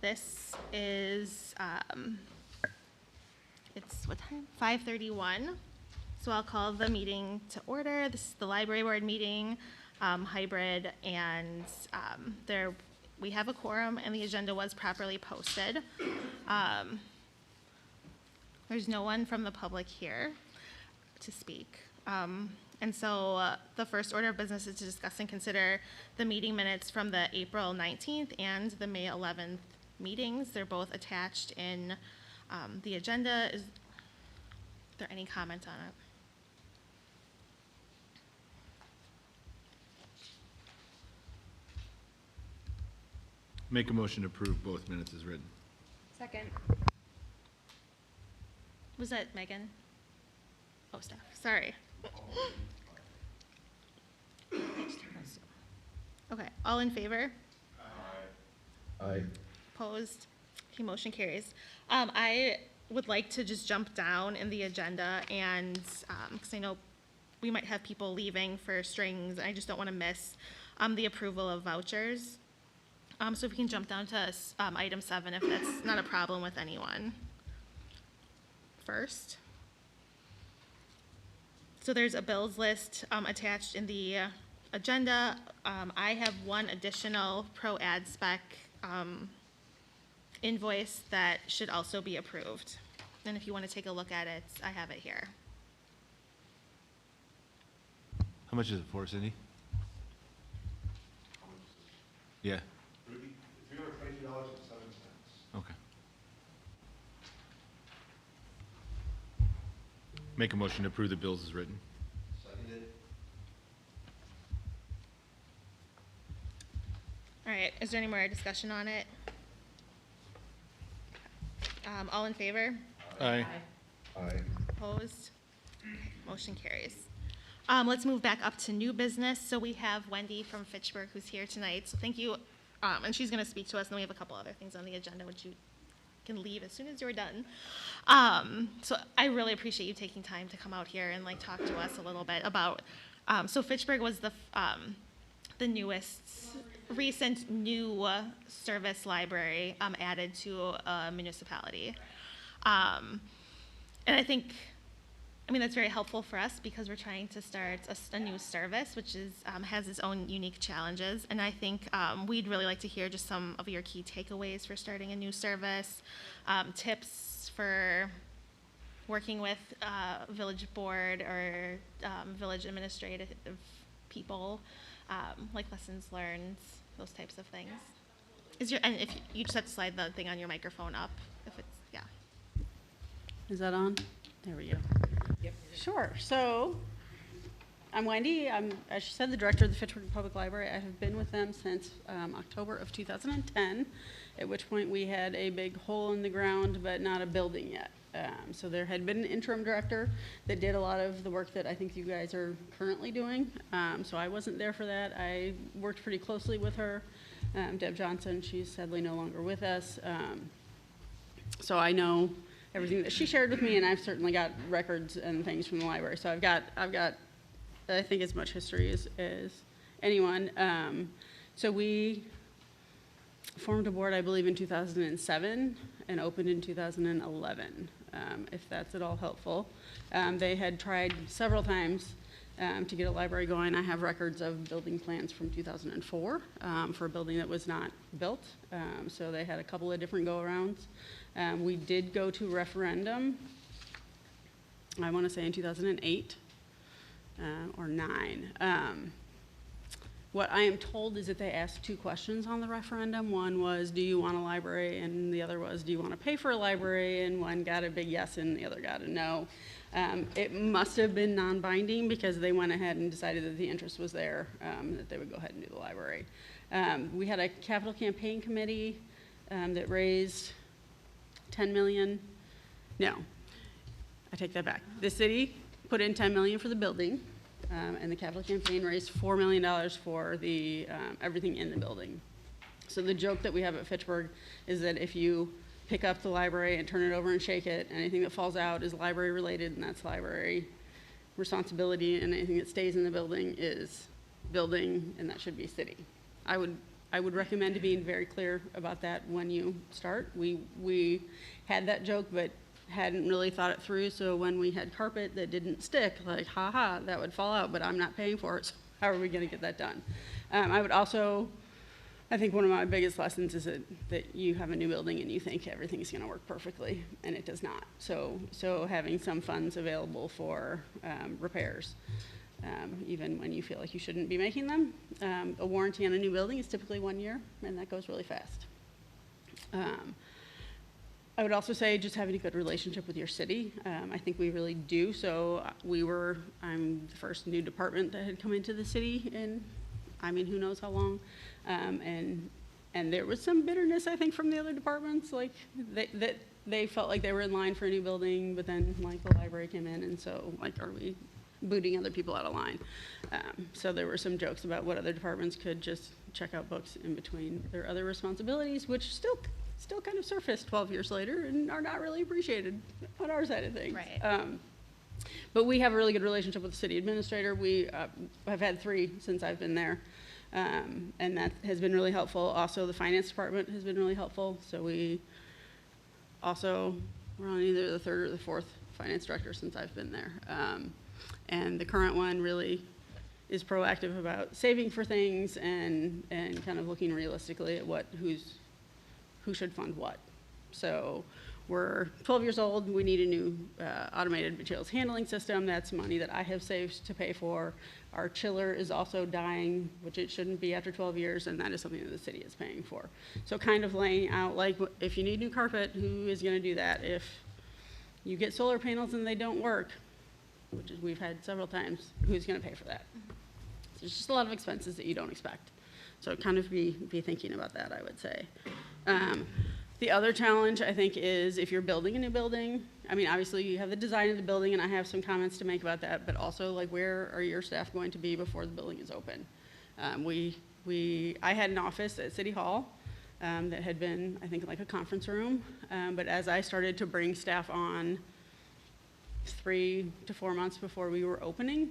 This is, it's what time? 5:31. So I'll call the meeting to order. This is the library board meeting, hybrid, and we have a quorum, and the agenda was properly posted. There's no one from the public here to speak. And so the first order of business is to discuss and consider the meeting minutes from the April 19th and the May 11th meetings. They're both attached in the agenda. Is there any comment on it? Make a motion to approve both minutes as written. Second. Was that Megan? Oh, Steph, sorry. Okay, all in favor? Aye. Opposed? Okay, motion carries. I would like to just jump down in the agenda and, because I know we might have people leaving for strings, I just don't want to miss the approval of vouchers. So if we can jump down to item 7, if that's not a problem with anyone. First. So there's a bills list attached in the agenda. I have one additional pro ad spec invoice that should also be approved. And if you want to take a look at it, I have it here. How much is it for, Cindy? Yeah. $322.07. Okay. Make a motion to approve the bills as written. Seconded. All right, is there any more discussion on it? All in favor? Aye. Aye. Opposed? Motion carries. Let's move back up to new business. So we have Wendy from Fitchburg who's here tonight. So thank you. And she's going to speak to us. And then we have a couple other things on the agenda, which you can leave as soon as you're done. So I really appreciate you taking time to come out here and talk to us a little bit about. So Fitchburg was the newest, recent new service library added to a municipality. And I think, that's very helpful for us because we're trying to start a new service, which has its own unique challenges. And I think we'd really like to hear just some of your key takeaways for starting a new service, tips for working with village board or village administrative people, like lessons learned, those types of things. And if you just have to slide the thing on your microphone up, if it's, yeah. Is that on? There we go. Yep. Sure. So I'm Wendy. I'm, as she said, the director of the Fitchburg Public Library. I have been with them since October of 2010, at which point we had a big hole in the ground, but not a building yet. So there had been an interim director that did a lot of the work that I think you guys are currently doing. So I wasn't there for that. I worked pretty closely with her. Deb Johnson, she's sadly no longer with us. So I know everything that she shared with me, and I've certainly got records and things from the library. So I've got I think as much history as anyone. So we formed a board, I believe, in 2007 and opened in 2011, if that's at all helpful. They had tried several times to get a library going. I have records of building plans from 2004 for a building that was not built. So they had a couple of different go-arounds. We did go to referendum, I want to say in 2008 or 9. What I am told is that they asked 2 questions on the referendum. One was, do you want a library? And the other was, do you want to pay for a library? And one got a big yes and the other got a no. It must have been non-binding because they went ahead and decided that the interest was there, that they would go ahead and do the library. We had a capital campaign committee that raised $10 million. No, I take that back. The city put in $10 million for the building. And the capital campaign raised $4 million for the everything in the building. So the joke that we have at Fitchburg is that if you pick up the library and turn it over and shake it, anything that falls out is library related, and that's library responsibility, and anything that stays in the building is building, and that should be city. I would I would recommend being very clear about that when you start. We had that joke, but hadn't really thought it through, so when we had carpet that didn't stick, like, haha, that would fall out, but I'm not paying for it, so how are we gonna get that done? I would also, I think one of my biggest lessons is that you have a new building and you think everything's gonna work perfectly, and it does not. So having some funds available for repairs, even when you feel like you shouldn't be making them. A warranty on a new building is typically 1 year, and that goes really fast. I would also say just having a good relationship with your city. I think we really do. So I'm the first new department that had come into the city in, I mean, who knows how long. And there was some bitterness, I think, from the other departments, like they felt like they were in line for a new building, but then like the library came in, and so like, are we booting other people out of line? So there were some jokes about what other departments could just check out books in between their other responsibilities, which still kind of surface 12 years later and are not really appreciated on our side of things. Right. But we have a really good relationship with the city administrator. We have had 3 since I've been there, and that has been really helpful. Also, the finance department has been really helpful. So we're on either the 3rd or the 4th finance director since I've been there. And the current one really is proactive about saving for things and kind of looking realistically at who should fund what. So we're 12 years old. We need a new automated materials handling system. That's money that I have saved to pay for. Our chiller is also dying, which it shouldn't be after 12 years, and that is something that the city is paying for. So kind of laying out, like, if you need new carpet, who is gonna do that? If you get solar panels and they don't work, which is we've had several times, who's gonna pay for that? So there's just a lot of expenses that you don't expect. So kind of be thinking about that, I would say. The other challenge, I think, is if you're building a new building, I mean, obviously you have the design of the building, and I have some comments to make about that, but also, like, where are your staff going to be before the building is open? I had an office at City Hall that had been, I think, like a conference room, but as I started to bring staff on 3 to 4 months before we were opening,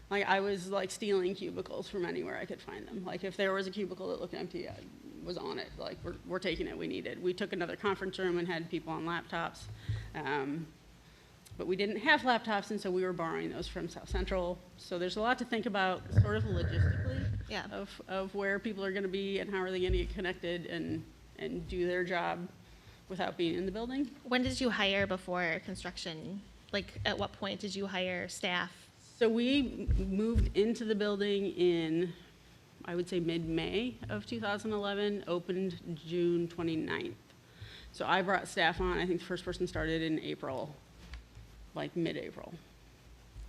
like, I was like stealing cubicles from anywhere I could find them. Like, if there was a cubicle that looked empty, I was on it. Like, we're taking it, we need it. We took another conference room and had people on laptops. But we didn't have laptops, and so we were borrowing those from South Central. So there's a lot to think about sort of logistically of where people are gonna be and how are they gonna get connected and do their job without being in the building. When did you hire before construction? Like, at what point did you hire staff? So we moved into the building in, I would say, mid-May of 2011, opened June 29th. So I brought staff on. I think the first person started in April, like mid-April.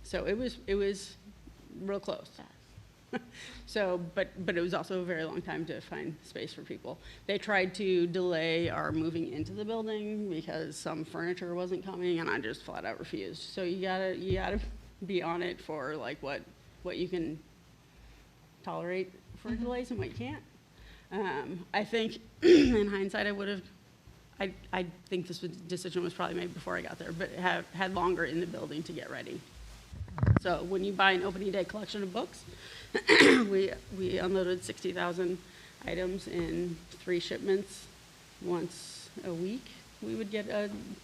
So it was real close. So, but it was also a very long time to find space for people. They tried to delay our moving into the building because some furniture wasn't coming, and I just flat out refused. So you gotta be on it for like what you can tolerate for delays and what you can't. I think in hindsight, I think this decision was probably made before I got there, but had longer in the building to get ready. So when you buy an opening day collection of books, we unloaded 60,000 items in 3 shipments once a week. We would get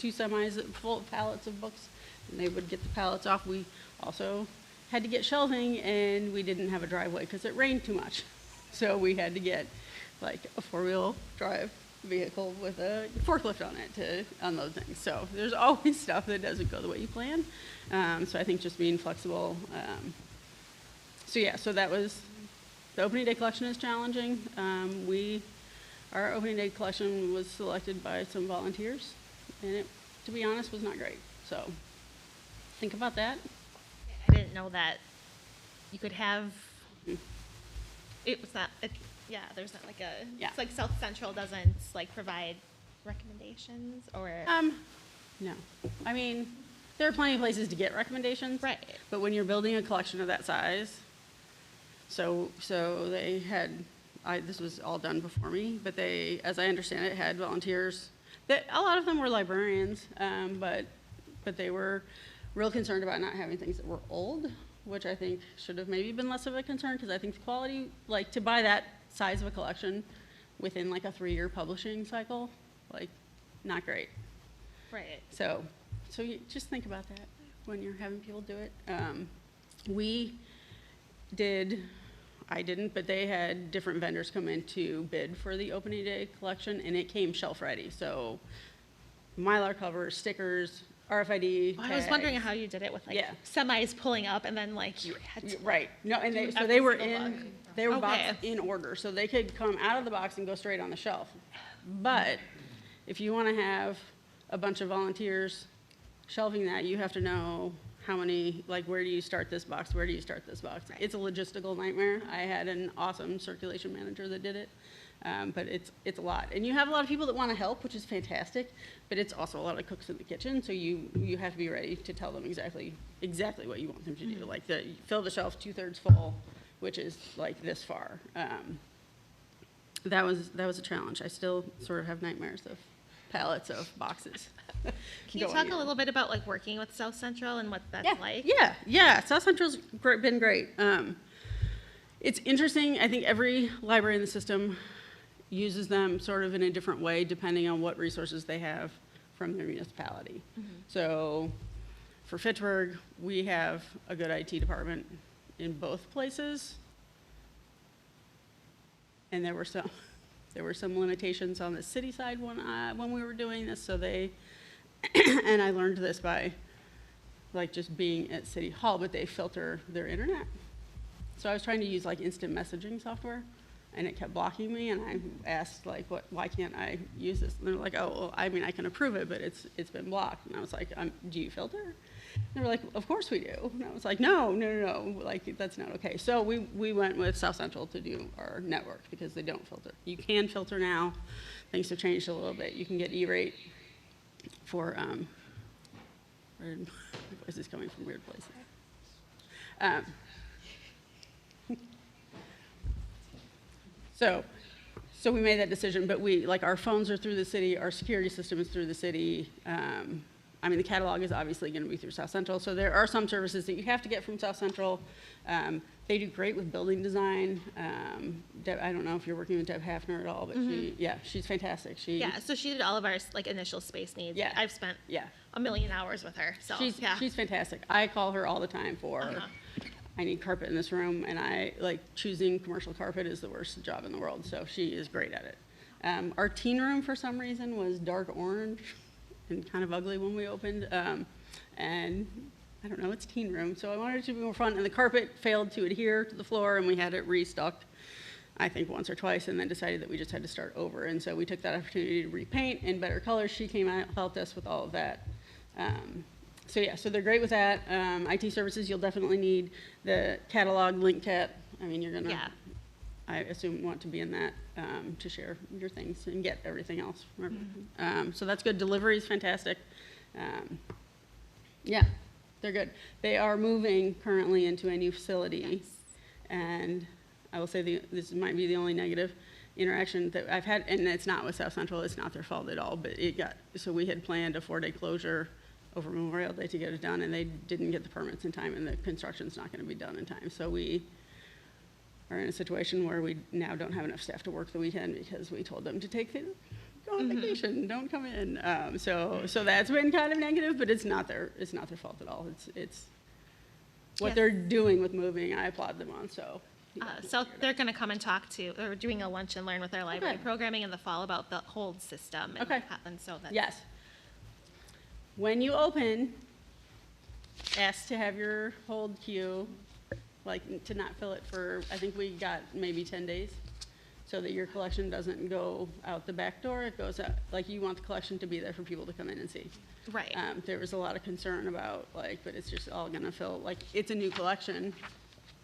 2 semis full of pallets of books, and they would get the pallets off. We also had to get shelving, and we didn't have a driveway because it rained too much. So we had to get like a 4-wheel drive vehicle with a forklift on it to unload things. So there's always stuff that doesn't go the way you plan. So I think just being flexible. So that was, the opening day collection is challenging. Our opening day collection was selected by some volunteers, and it, to be honest, was not great. So think about that. I didn't know that you could have, it was not, there's not like it's like South Central doesn't like provide recommendations or. No. I mean, there are plenty of places to get recommendations. Right. But when you're building a collection of that size, so they had, this was all done before me, but they, as I understand it, had volunteers. A lot of them were librarians, but they were real concerned about not having things that were old, which I think should have maybe been less of a concern, because I think the quality, like, to buy that size of a collection within like a 3-year publishing cycle, like, not great. Right. So you just think about that when you're having people do it. I didn't, but they had different vendors come in to bid for the opening day collection, and it came shelf ready. So Mylar covers, stickers, RFID I was tags. wondering how you did it with like Yeah. semis pulling up and then like you had to. Right. No, and do so every they were single in, book. they were Okay. boxed in order, so they could come out of the box and go straight on the shelf. But if you want to have a bunch of volunteers shelving that, you have to know how many, like, where do you start this box, where do you start this box? Right. It's a logistical nightmare. I had an awesome circulation manager that did it, but it's a lot. And you have a lot of people that want to help, which is fantastic, but it's also a lot of cooks in the kitchen, so you have to be ready to tell them exactly what you want them to do. Like, fill the shelf 2/3 full, which is like this far. That was a challenge. I still sort of have nightmares of pallets of boxes. Can you talk a little bit about like working with South Central and what that's like? Yeah. South Central's been great. It's interesting. I think every library in the system uses them sort of in a different way depending on what resources they have from their municipality. So for Fitchburg, we have a good IT department in both places. And there were some limitations on the city side when we were doing this, so they, and I learned this by like just being at City Hall, but they filter their internet. So I was trying to use like instant messaging software, and it kept blocking me, and I asked like, why can't I use this? And they're like, oh, well, I mean, I can approve it, but it's been blocked. And I was like, do you filter? They were like, of course we do. And I was like, no, like, that's not okay. So we went with South Central to do our network because they don't filter. You can filter now. Things have changed a little bit. You can get E-rate for, my voice is coming from weird places. So we made that decision, but our phones are through the city, our security system is through the city. I mean, the catalog is obviously going to be through South Central, so there are some services that you have to get from South Central. They do great with building design. Deb, I don't know if you're working with Deb Hafner at all, but she's fantastic. Yeah, so she did all of our like initial space needs. Yeah. I've spent a million hours with her, so she's fantastic. I call her all the time for, I need carpet in this room, and choosing commercial carpet is the worst job in the world, so she is great at it. Our teen room, for some reason, was dark orange and kind of ugly when we opened, and I don't know, it's teen room, so I wanted it to be more fun, and the carpet failed to adhere to the floor, and we had it restuck, I think once or twice, and then decided that we just had to start over, and so we took that opportunity to repaint in better colors. She came out, helped us with all of that. So they're great with that. IT services, you'll definitely need the catalog, link cat. I mean, you're gonna, I assume, want to be in that to share your things and get everything else. So that's good. Delivery is fantastic. They're good. They are moving currently into a new facility, and I will say this might be the only negative interaction that I've had, and it's not with South Central. It's not their fault at all, but so we had planned a 4-day closure over Memorial Day to get it done, and they didn't get the permits in time, and the construction's not going to be done in time. So we are in a situation where we now don't have enough staff to work the weekend because we told them to go on vacation, don't come in. So that's been kind of negative, but it's not their fault at all. It's what they're doing with moving. I applaud them on. So they're going to come and talk they're doing a lunch and learn with our library programming in the fall about the hold system. And so that's yes. When you open, ask to have your hold queue, to not fill it for, I think we got maybe 10 days, so that your collection doesn't go out the back door. It goes out, you want the collection to be there for people to come in and see. Right. There was a lot of concern about, but it's just all gonna fill, it's a new collection.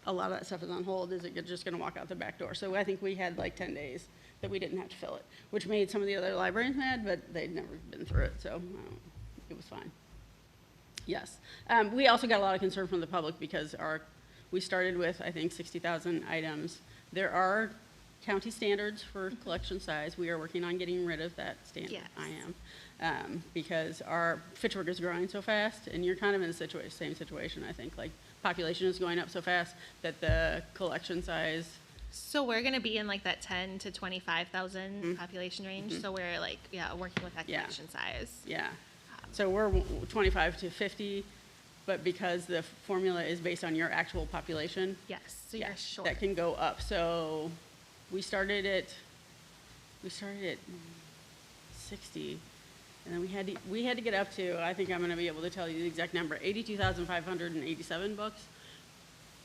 A lot of that stuff is on hold. Is it just gonna walk out the back door? So I think we had 10 days that we didn't have to fill it, which made some of the other librarians mad, but they'd never been through it, so it was fine. Yes. We also got a lot of concern from the public because we started with, I think, 60,000 items. There are county standards for collection size. We are working on getting rid of that standard. Yes. I am. Because our Fitchburg is growing so fast, and you're kind of in the same situation, I think. Population is going up so fast that the collection size So we're gonna be in like that 10 to 25,000 population range, so we're like, yeah, working with that Yeah. collection size. Yeah. So we're 25 to 50, but because the formula is based on your actual population, Yes, so yeah, you're short. that can go up. So we started at 60, and then we had to get up to, I think I'm gonna be able to tell you the exact number, 82,587 books.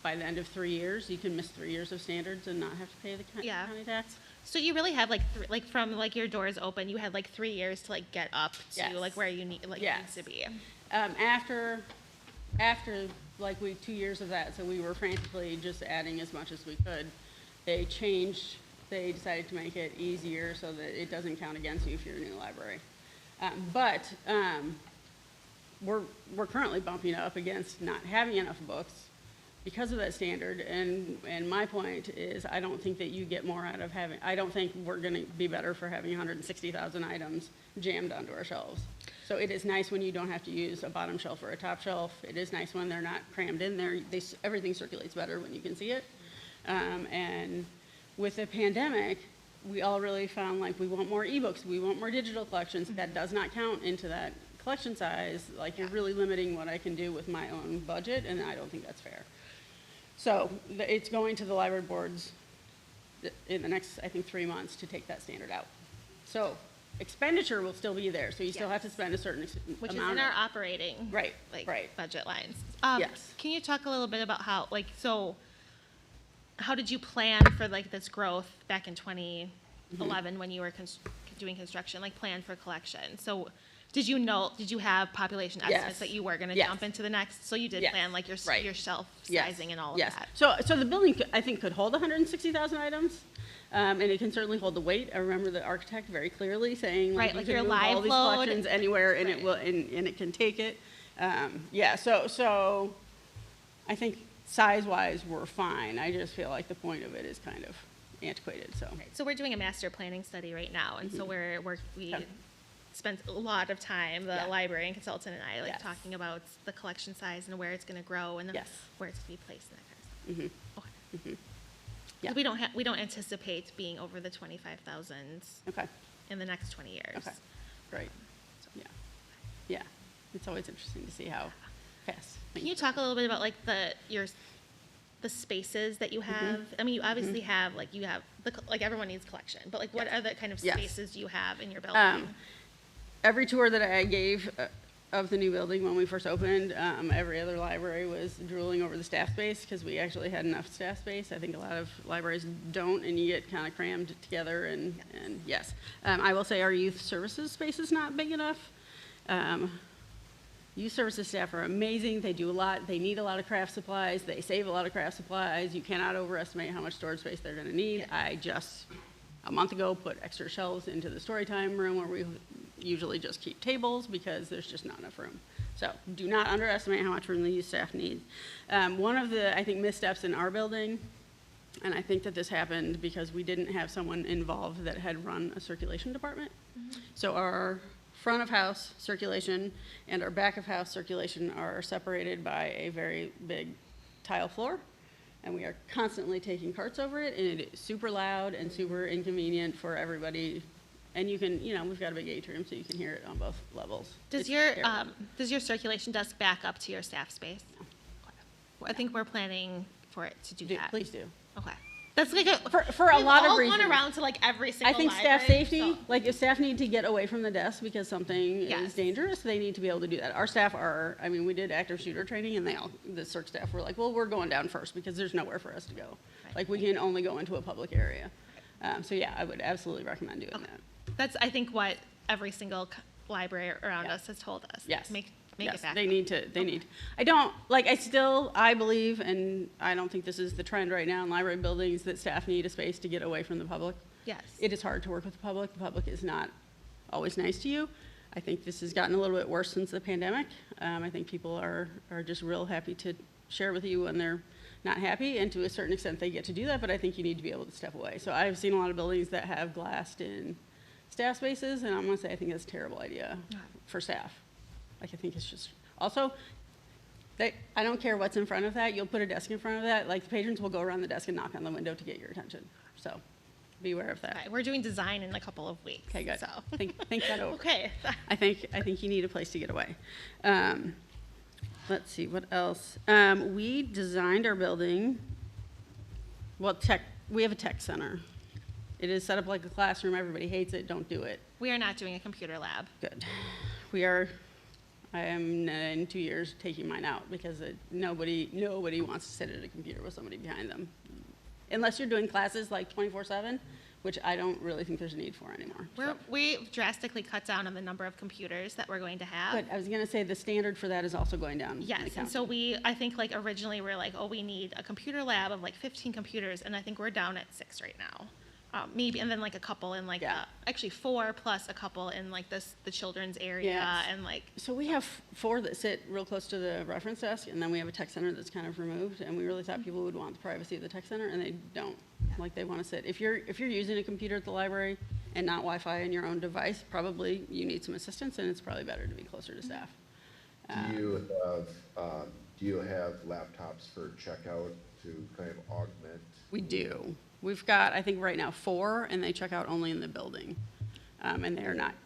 By the end of 3 years, you can miss 3 years of standards and not have to pay the Yeah. county tax. So you really have like, like from like your doors open, you had like 3 years to like get up to Yes. like where you need, like Yes. needs to be. After like 2 years of that, so we were frantically just adding as much as we could. They decided to make it easier so that it doesn't count against you if you're a new library. But we're currently bumping up against not having enough books because of that standard, and my point is, I don't think that you get more out of having, I don't think we're gonna be better for having 160,000 items jammed onto our shelves. So it is nice when you don't have to use a bottom shelf or a top shelf. It is nice when they're not crammed in there. Everything circulates better when you can see it. And with the pandemic, we all really found like we want more ebooks, we want more digital collections. That does not count into that collection size. Like, you're really limiting what I can do with my own budget, and I don't think that's fair. So it's going to the library boards in the next, I think, 3 months to take that standard out. So expenditure will still be there, so you still have to spend a certain Which is amount. in our operating. Right, Like right. budget lines. Yes. Can you talk a little bit about how, like, so how did you plan for like this growth back in 2011 when you were doing construction, like plan for collection? So did you have population estimates Yes. that you were gonna Yes. jump into the next? So you did Yes. plan like your Right. your shelf Yes. sizing and all of Yes. that? So the building, I think, could hold 160,000 items, and it can certainly hold the weight. I remember the architect very clearly saying, Right, you like can your move all live these load. collections anywhere, and Right. it will, and it can take it. Yeah, so I think size-wise, we're fine. I just feel like the point of it is kind of antiquated, so. So we're doing a master planning study right now, and so we Okay. spent a lot of time, the Yeah. librarian consultant and I, like Yes. talking about the collection size and where it's gonna grow and Yes. where it's gonna be placed and that kind of stuff. Okay. Yeah. 'Cause we don't anticipate being over the 25,000 Okay, in the next 20 years. okay, great. Yeah, yeah. It's always interesting to see how fast. Can you talk a little bit about like the spaces that you have? I mean, you obviously have, like, you have, like, everyone needs collection, but like, what Yes. other kind of Yes. spaces do you have in your building? Every tour that I gave of the new building when we first opened, every other library was drooling over the staff space because we actually had enough staff space. I think a lot of libraries don't, and you get kind of crammed together, and yes. I will say our youth services space is not big enough. Youth services staff are amazing. They do a lot. They need a lot of craft supplies. They save a lot of craft supplies. You cannot overestimate how much storage space they're going to need. I just, a month ago, put extra shelves into the story time room where we usually just keep tables because there's just not enough room. So do not underestimate how much room the youth staff need. One of the, I think, missteps in our building, and I think that this happened because we didn't have someone involved that had run a circulation department. So our front of house circulation and our back of house circulation are separated by a very big tile floor, and we are constantly taking carts over it, and it is super loud and super inconvenient for everybody. And you can, we've got a big atrium, so you can hear it on both levels. Does It's your circulation desk back up to your staff space? I think we're planning for it to do terrible. that. Please do. Okay. That's like a. For a lot of We've all reasons. gone around to like every I single think staff library, safety, so- like if staff need to get away from the desk because something Yes. is dangerous, they need to be able to do that. Our staff are, I mean, we did active shooter training, and the circ staff were like, well, we're going down first because there's nowhere for us to go. Right. Like, we can only go into a public area. So yeah, I would absolutely recommend doing that. That's, I think, what every single library around Yeah. us has told us. Yes. Make Yes, it back. they need to, I believe, and I don't think this is the trend right now in library buildings, that staff need a space to get away from the public. Yes. It is hard to work with the public. The public is not always nice to you. I think this has gotten a little bit worse since the pandemic. I think people are just real happy to share with you when they're not happy, and to a certain extent they get to do that, but I think you need to be able to step away. So I've seen a lot of buildings that have glassed in staff spaces, and I'm gonna say I think that's a terrible idea for staff. Like, I think it's just, also, I don't care what's in front of that, you'll put a desk in front of that, like the patrons will go around the desk and knock on the window to get your attention. So beware of that. Okay, we're doing design in a couple of weeks. Okay, good. So. Think that over. Okay. I think you need a place to get away. Let's see, what else? We designed our building, well, we have a tech center. It is set up like a classroom, everybody hates it, don't do it. We are not doing a computer lab. Good. I am in 2 years taking mine out because nobody wants to sit at a computer with somebody behind them. Unless you're doing classes like 24/7, which I don't really think there's a need for anymore. We've drastically cut down on the number of computers that we're going to have. But I was gonna say the standard for that is also going down. in the Yes, and county. so I think like originally we were like, oh, we need a computer lab of like 15 computers, and I think we're down at 6 right now. Maybe, and then like a couple in like, Yeah. actually 4 plus a couple in like the children's area Yes. and like, So we have 4 that sit real close to the reference desk, and then we have a tech center that's kind of removed, and we really thought people would want the privacy of the tech center, and they don't. Like, they want to sit. If you're using a computer at the library and not Wi-Fi in your own device, probably you need some assistance, and it's probably better to be closer to staff. Do you have laptops for checkout to kind of augment? We do. We've got, I think right now, 4, and they check out only in the building. And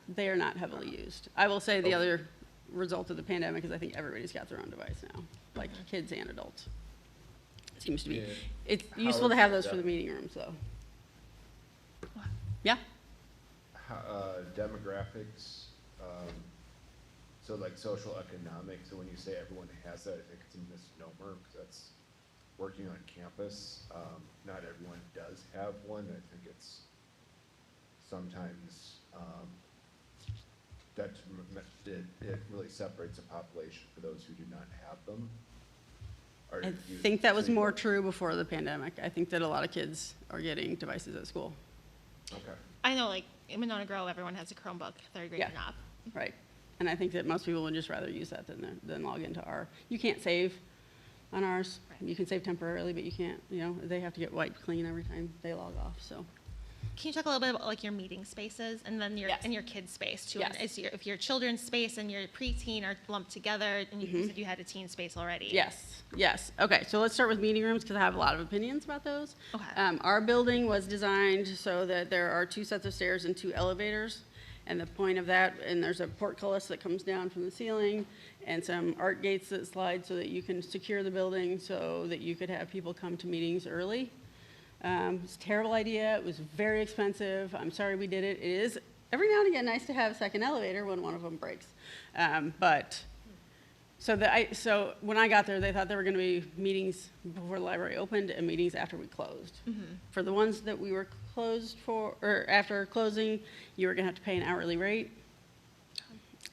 they are not heavily used. I will say the other result of the pandemic is I think everybody's got their own device now, like kids and adults. Seems to be. Yeah. It's How useful to is have that those for the done? meeting rooms, though. Yeah? Demographics, so like social economics, so when you say everyone has that, I think it's a misnomer, because that's working on campus. Not everyone does have one. I think it's sometimes, it really separates a population for those who do not have them. Or I you- think that was so you- more true before the pandemic. I think that a lot of kids are getting devices at school. Okay. I know like in Monona Grove, everyone has a Chromebook, 3rd grade Yeah. and up. Right. And I think that most people would just rather use that than log into our. You can't save on ours. Right. You can save temporarily, but you can't, they have to get wiped clean every time they log off, so. Can you talk a little bit about like your meeting spaces and then Yes. your kids' space too? Yes. And if your children's space and your preteen are lumped together, and you said you had a teen space already. Yes. Okay, so let's start with meeting rooms because I have a lot of opinions about those. Okay. Our building was designed so that there are 2 sets of stairs and 2 elevators. And the point of that, and there's a portcullis that comes down from the ceiling and some art gates that slide so that you can secure the building so that you could have people come to meetings early. It's a terrible idea. It was very expensive. I'm sorry we did it. It is every now and again nice to have a second elevator when one of them breaks. So when I got there, they thought there were going to be meetings before the library opened and meetings after we closed. For the ones that we were closed for, or after closing, you were going to have to pay an hourly rate.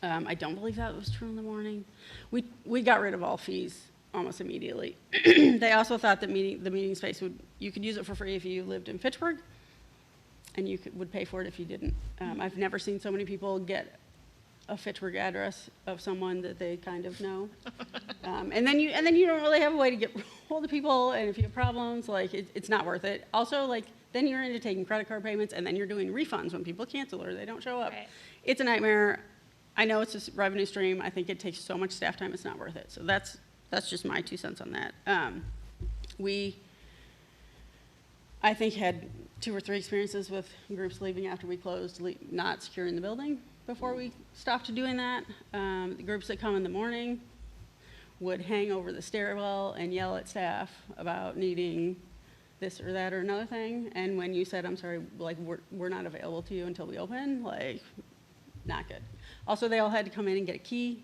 I don't believe that was true in the morning. We got rid of all fees almost immediately. They also thought that the meeting space you could use it for free if you lived in Fitchburg, and you would pay for it if you didn't. I've never seen so many people get a Fitchburg address of someone that they kind of know. And then you don't really have a way to get hold of people, and if you have problems, like, it's not worth it. Also, like, then you're into taking credit card payments, and then you're doing refunds when people cancel or they don't show up. Right. It's a nightmare. I know it's a revenue stream. I think it takes so much staff time, it's not worth it. So that's just my 2 cents on that. I think, had 2 or 3 experiences with groups leaving after we closed, not securing the building before we stopped doing that. The groups that come in the morning would hang over the stairwell and yell at staff about needing this or that or another thing. And when you said, I'm sorry, like, we're not available to you until we open, like, not good. Also, they all had to come in and get a key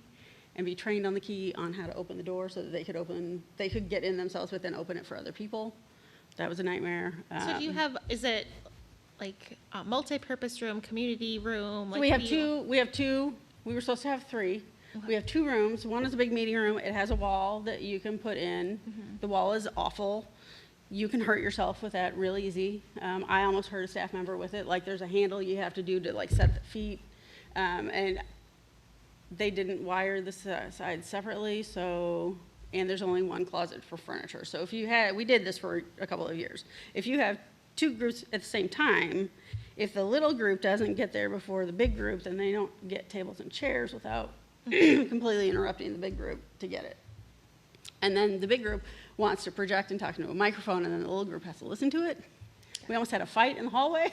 and be trained on the key on how to open the door so that they could get in themselves, but then open it for other people. That was a nightmare. So do you have, is it like a multi-purpose room, community room? Like We have what do you- two, we were supposed to have 3. We have 2 rooms. One is a big meeting room. It has a wall that you can put in. The wall is awful. You can hurt yourself with that real easy. I almost hurt a staff member with it. Like, there's a handle you have to do to, like, set the feet. And they didn't wire the sides separately, and there's only 1 closet for furniture. So we did this for a couple of years. If you have 2 groups at the same time, if the little group doesn't get there before the big group, then they don't get tables and chairs without completely interrupting the big group to get it. And then the big group wants to project and talk into a microphone, and then the little group has to listen to it. We almost had a fight in the hallway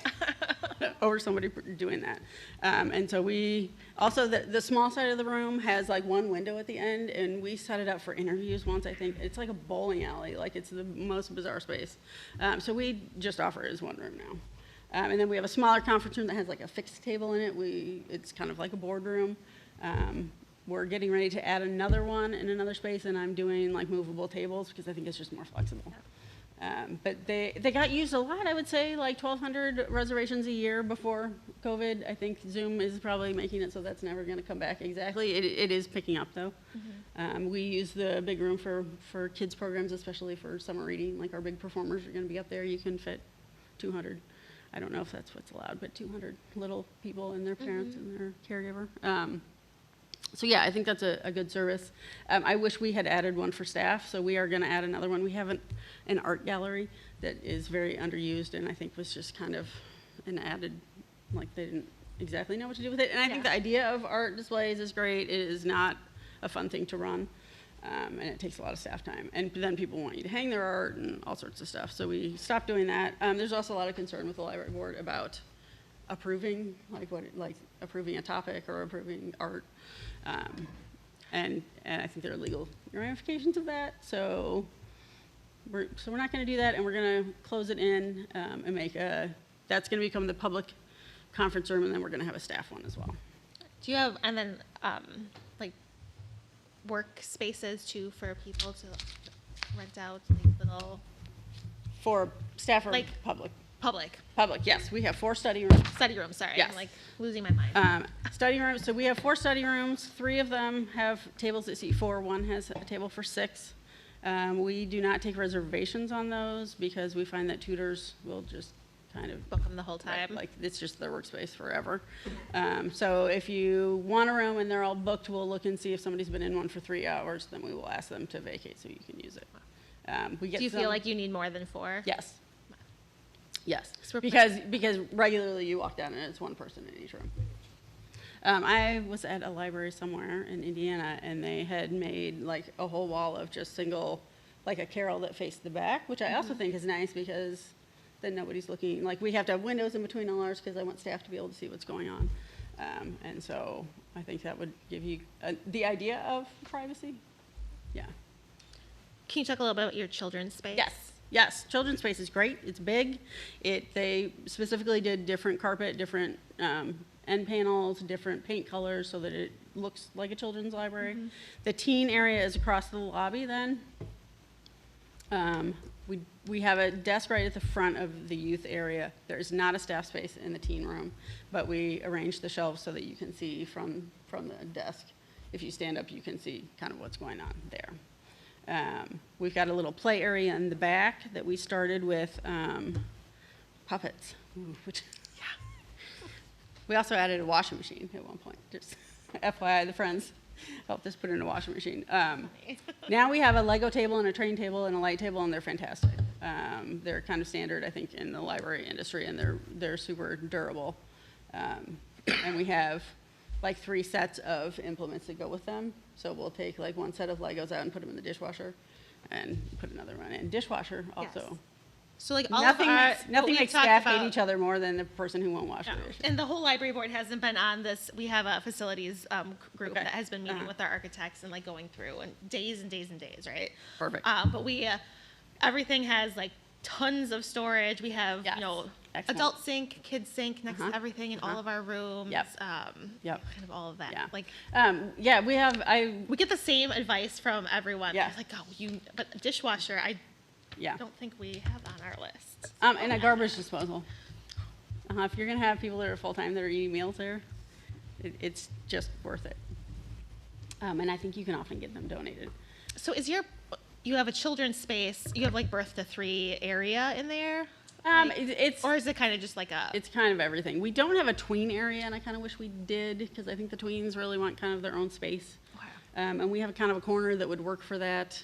over somebody doing that. And so we, also the small side of the room has like one window at the end, and we set it up for interviews once, I think. It's like a bowling alley, like it's the most bizarre space. So we just offer it as one room now. And then we have a smaller conference room that has like a fixed table in it. It's kind of like a boardroom. We're getting ready to add another one in another space, and I'm doing like movable tables because I think it's just more flexible. But they got used a lot, I would say, like 1,200 reservations a year before COVID. I think Zoom is probably making it so that's never going to come back exactly. It is picking up, though. We use the big room for kids programs, especially for summer reading. Like our big performers are going to be up there. You can fit 200. I don't know if that's what's allowed, but 200 little people and their parents and their caregiver. So yeah, I think that's a good service. I wish we had added one for staff, so we are going to add another one. We have an art gallery that is very underused, and I think was just kind of an added, like they didn't exactly know what to do with it. And I think the idea of art displays is great. It is not a fun thing to run, and it takes a lot of staff time. And then people want you to hang their art and all sorts of stuff, so we stopped doing that. There's also a lot of concern with the library board about approving, like approving a topic or approving art. And I think there are legal ramifications of that. So we're not going to do that, and we're going to close it in and make that's going to become the public conference room, and then we're going to have a staff one as well. Do you have, and then, like, workspaces too for people to rent out, like, little For staff or Like- public? public Public, yes. We have 4 study rooms. study rooms? Sorry, Yes. I'm like losing my mind. Study rooms, so we have 4 study rooms. 3 of them have tables that seat 4. 1 has a table for 6. We do not take reservations on those because we find that tutors will just kind of Book them the whole time. Right, like it's just their workspace forever. So if you want a room and they're all booked, we'll look and see if somebody's been in one for 3 hours, then we will ask them to vacate so you can use it. We get Do you some- feel like you need more than 4? Yes. Yes, So we're because regularly you walk down and it's one person in each room. I was at a library somewhere in Indiana, and they had made like a whole wall of just single, like a carrel that faced the back, which I also think is nice because then nobody's looking. Like we have to have windows in between all ours because I want staff to be able to see what's going on. And so I think that would give you the idea of privacy. Yeah. Can you talk a little bit about your children's space? Yes, children's space is great. It's big. They specifically did different carpet, different end panels, different paint colors so that it looks like a children's library. The teen area is across the lobby then. We have a desk right at the front of the youth area. There is not a staff space in the teen room, but we arranged the shelves so that you can see from the desk. If you stand up, you can see kind of what's going on there. We've got a little play area in the back that we started with puppets. Ooh, we also added a washing machine at one point. Just FYI, the friends helped us put in a washing machine. Now we have a Lego table and a train table and a light table, and they're fantastic. They're kind of standard, I think, in the library industry, and they're super durable. And we have like 3 sets of implements that go with them. So we'll take like one set of Legos out and put them in the dishwasher and put another one in. Dishwasher also. Yes. So like all Nothing of our, makes, what nothing we've makes talked staff about- hate each other more than the person who won't wash No. the dishes. And the whole library board hasn't been on this. We have a facilities group Okay. that has been meeting Uh-huh. with our architects and like going through and days and days and days, right? Perfect. But we, everything has like tons of storage. We have, Yes. you know, Excellent. adult sink, kids sink next Uh-huh. to everything in all of our rooms. Yep. Yep. Kind of all of that. Yeah. Like Yeah, we have, we get the same advice from everyone. Yeah. It's like, oh, but a dishwasher, I yeah. don't think we have on our list. And a garbage disposal. If you're gonna have people that are full-time that are eating meals there, it's just worth it. And I think you can often get them donated. So you have a children's space, you have like birth to 3 area in there? It's Or is it kind of just like a? It's kind of everything. We don't have a tween area, and I kind of wish we did, because I think the tweens really want kind of their own space. Okay. And we have kind of a corner that would work for that.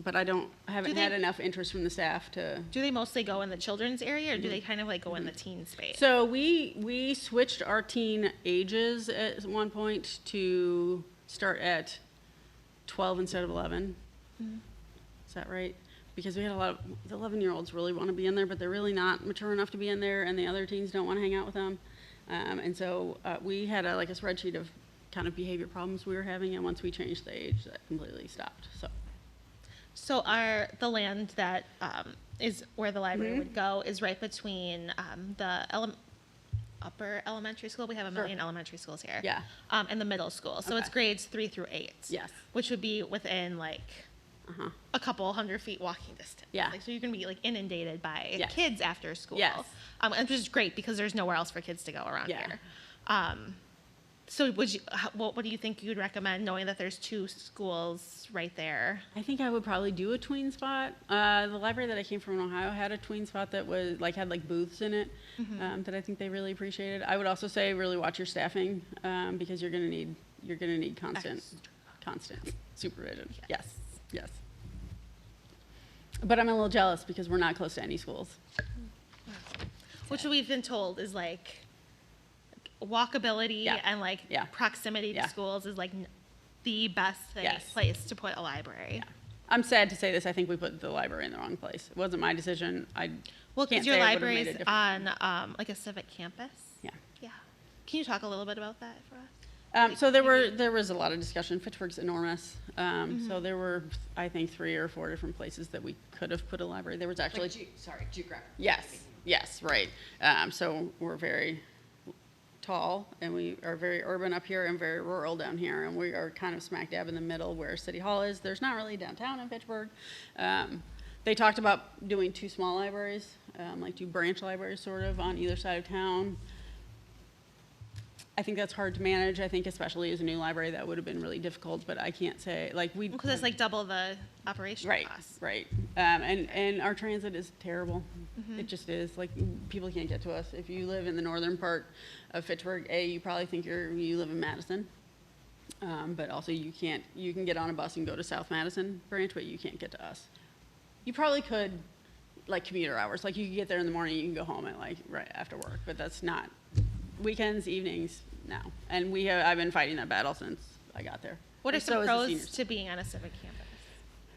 But I haven't they- had enough interest from the staff to. Do they mostly go in the children's area, or do they kind of like go in the teen space? So we switched our teen ages at one point to start at 12 instead of 11. Is that right? Because we had a lot of, the 11-year-olds really want to be in there, but they're really not mature enough to be in there, and the other teens don't want to hang out with them. And so we had a spreadsheet of kind of behavior problems we were having, and once we changed the age, that completely stopped. So the land that is where the library would go is right between the upper elementary school. We have a million elementary schools here. Yeah. And the middle school. So it's Okay. grades 3 through 8. Which Which would be within a couple hundred feet walking distance. Yeah. So you're going to be inundated by Yes. kids after school. Yes. And which is great because there's nowhere else for kids to go around Yeah. here. So what do you think you'd recommend, knowing that there's 2 schools right there? I think I would probably do a tween spot. The library that I came from in Ohio had a tween spot that was had booths in it that I think they really appreciated. I would also say really watch your staffing because you're gonna need constant supervision. Yes. But I'm a little jealous because we're not close to any schools. Which we've been told is walkability Yeah. and Yeah. proximity to Yeah. schools is the best Yes. place to put a library. I'm sad to say this. I think we put the library in the wrong place. It wasn't my decision. Well, can't because your say I would've library made a is difference. on a civic campus. Yeah. Yeah. Can you talk a little bit about that for us? So there was a lot of discussion. Fitchburg's enormous. So there were, I think, 3 or 4 different places that we could have put a library. There was actually. Geographic. Yes, right. So we're very tall, and we are very urban up here and very rural down here, and we are kind of smack dab in the middle where City Hall is. There's not really downtown in Fitchburg. They talked about doing 2 small libraries, 2 branch libraries sort of on either side of town. I think that's hard to manage. I think especially as a new library, that would have been really difficult, but I can't say, Because it's double the operation costs. Right. And our transit is terrible. It just is. People can't get to us. If you live in the northern part of Fitchburg, you probably think you live in Madison. But also you can get on a bus and go to South Madison branch, but you can't get to us. You probably could, commuter hours. You could get there in the morning, you can go home at right after work, but that's not weekends, evenings, no. And I've been fighting that battle since I got there. What are And some so is the pros seniors. to being on a civic campus?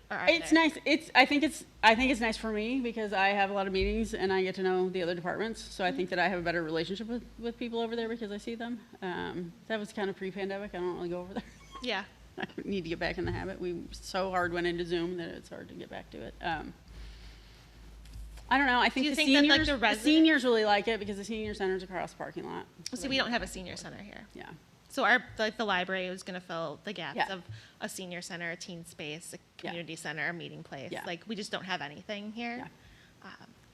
Or are It's there? nice. I think it's nice for me because I have a lot of meetings and I get to know the other departments. So I think that I have a better relationship with people over there because I see them. That was kind of pre-pandemic. I don't really go over there. Yeah. I need to get back in the habit. We so hard went into Zoom that it's hard to get back to it. I don't know. I think you the think that, seniors, the the residents- seniors really like it because the senior center's across the parking lot. See, we don't have a senior center here. Yeah. So the library was going to fill the gaps Yeah. of a senior center, a teen space, a community center, a meeting place. Yeah. We just don't have anything here.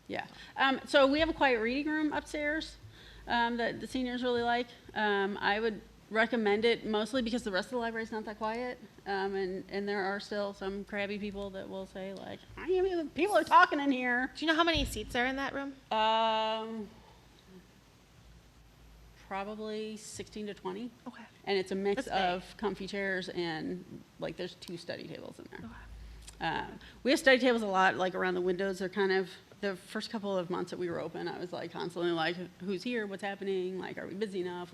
Yeah. So we have a quiet reading room upstairs that the seniors really like. I would recommend it mostly because the rest of the library is not that quiet. And there are still some crabby people that will say people are talking in here. Do you know how many seats are in that room? Probably 16 to 20. Okay. And it's a mix That's big. of comfy chairs and there's 2 study tables in there. Okay. We have study tables a lot, around the windows. They're kind of, the first couple of months that we were open, I was constantly who's here, what's happening, are we busy enough,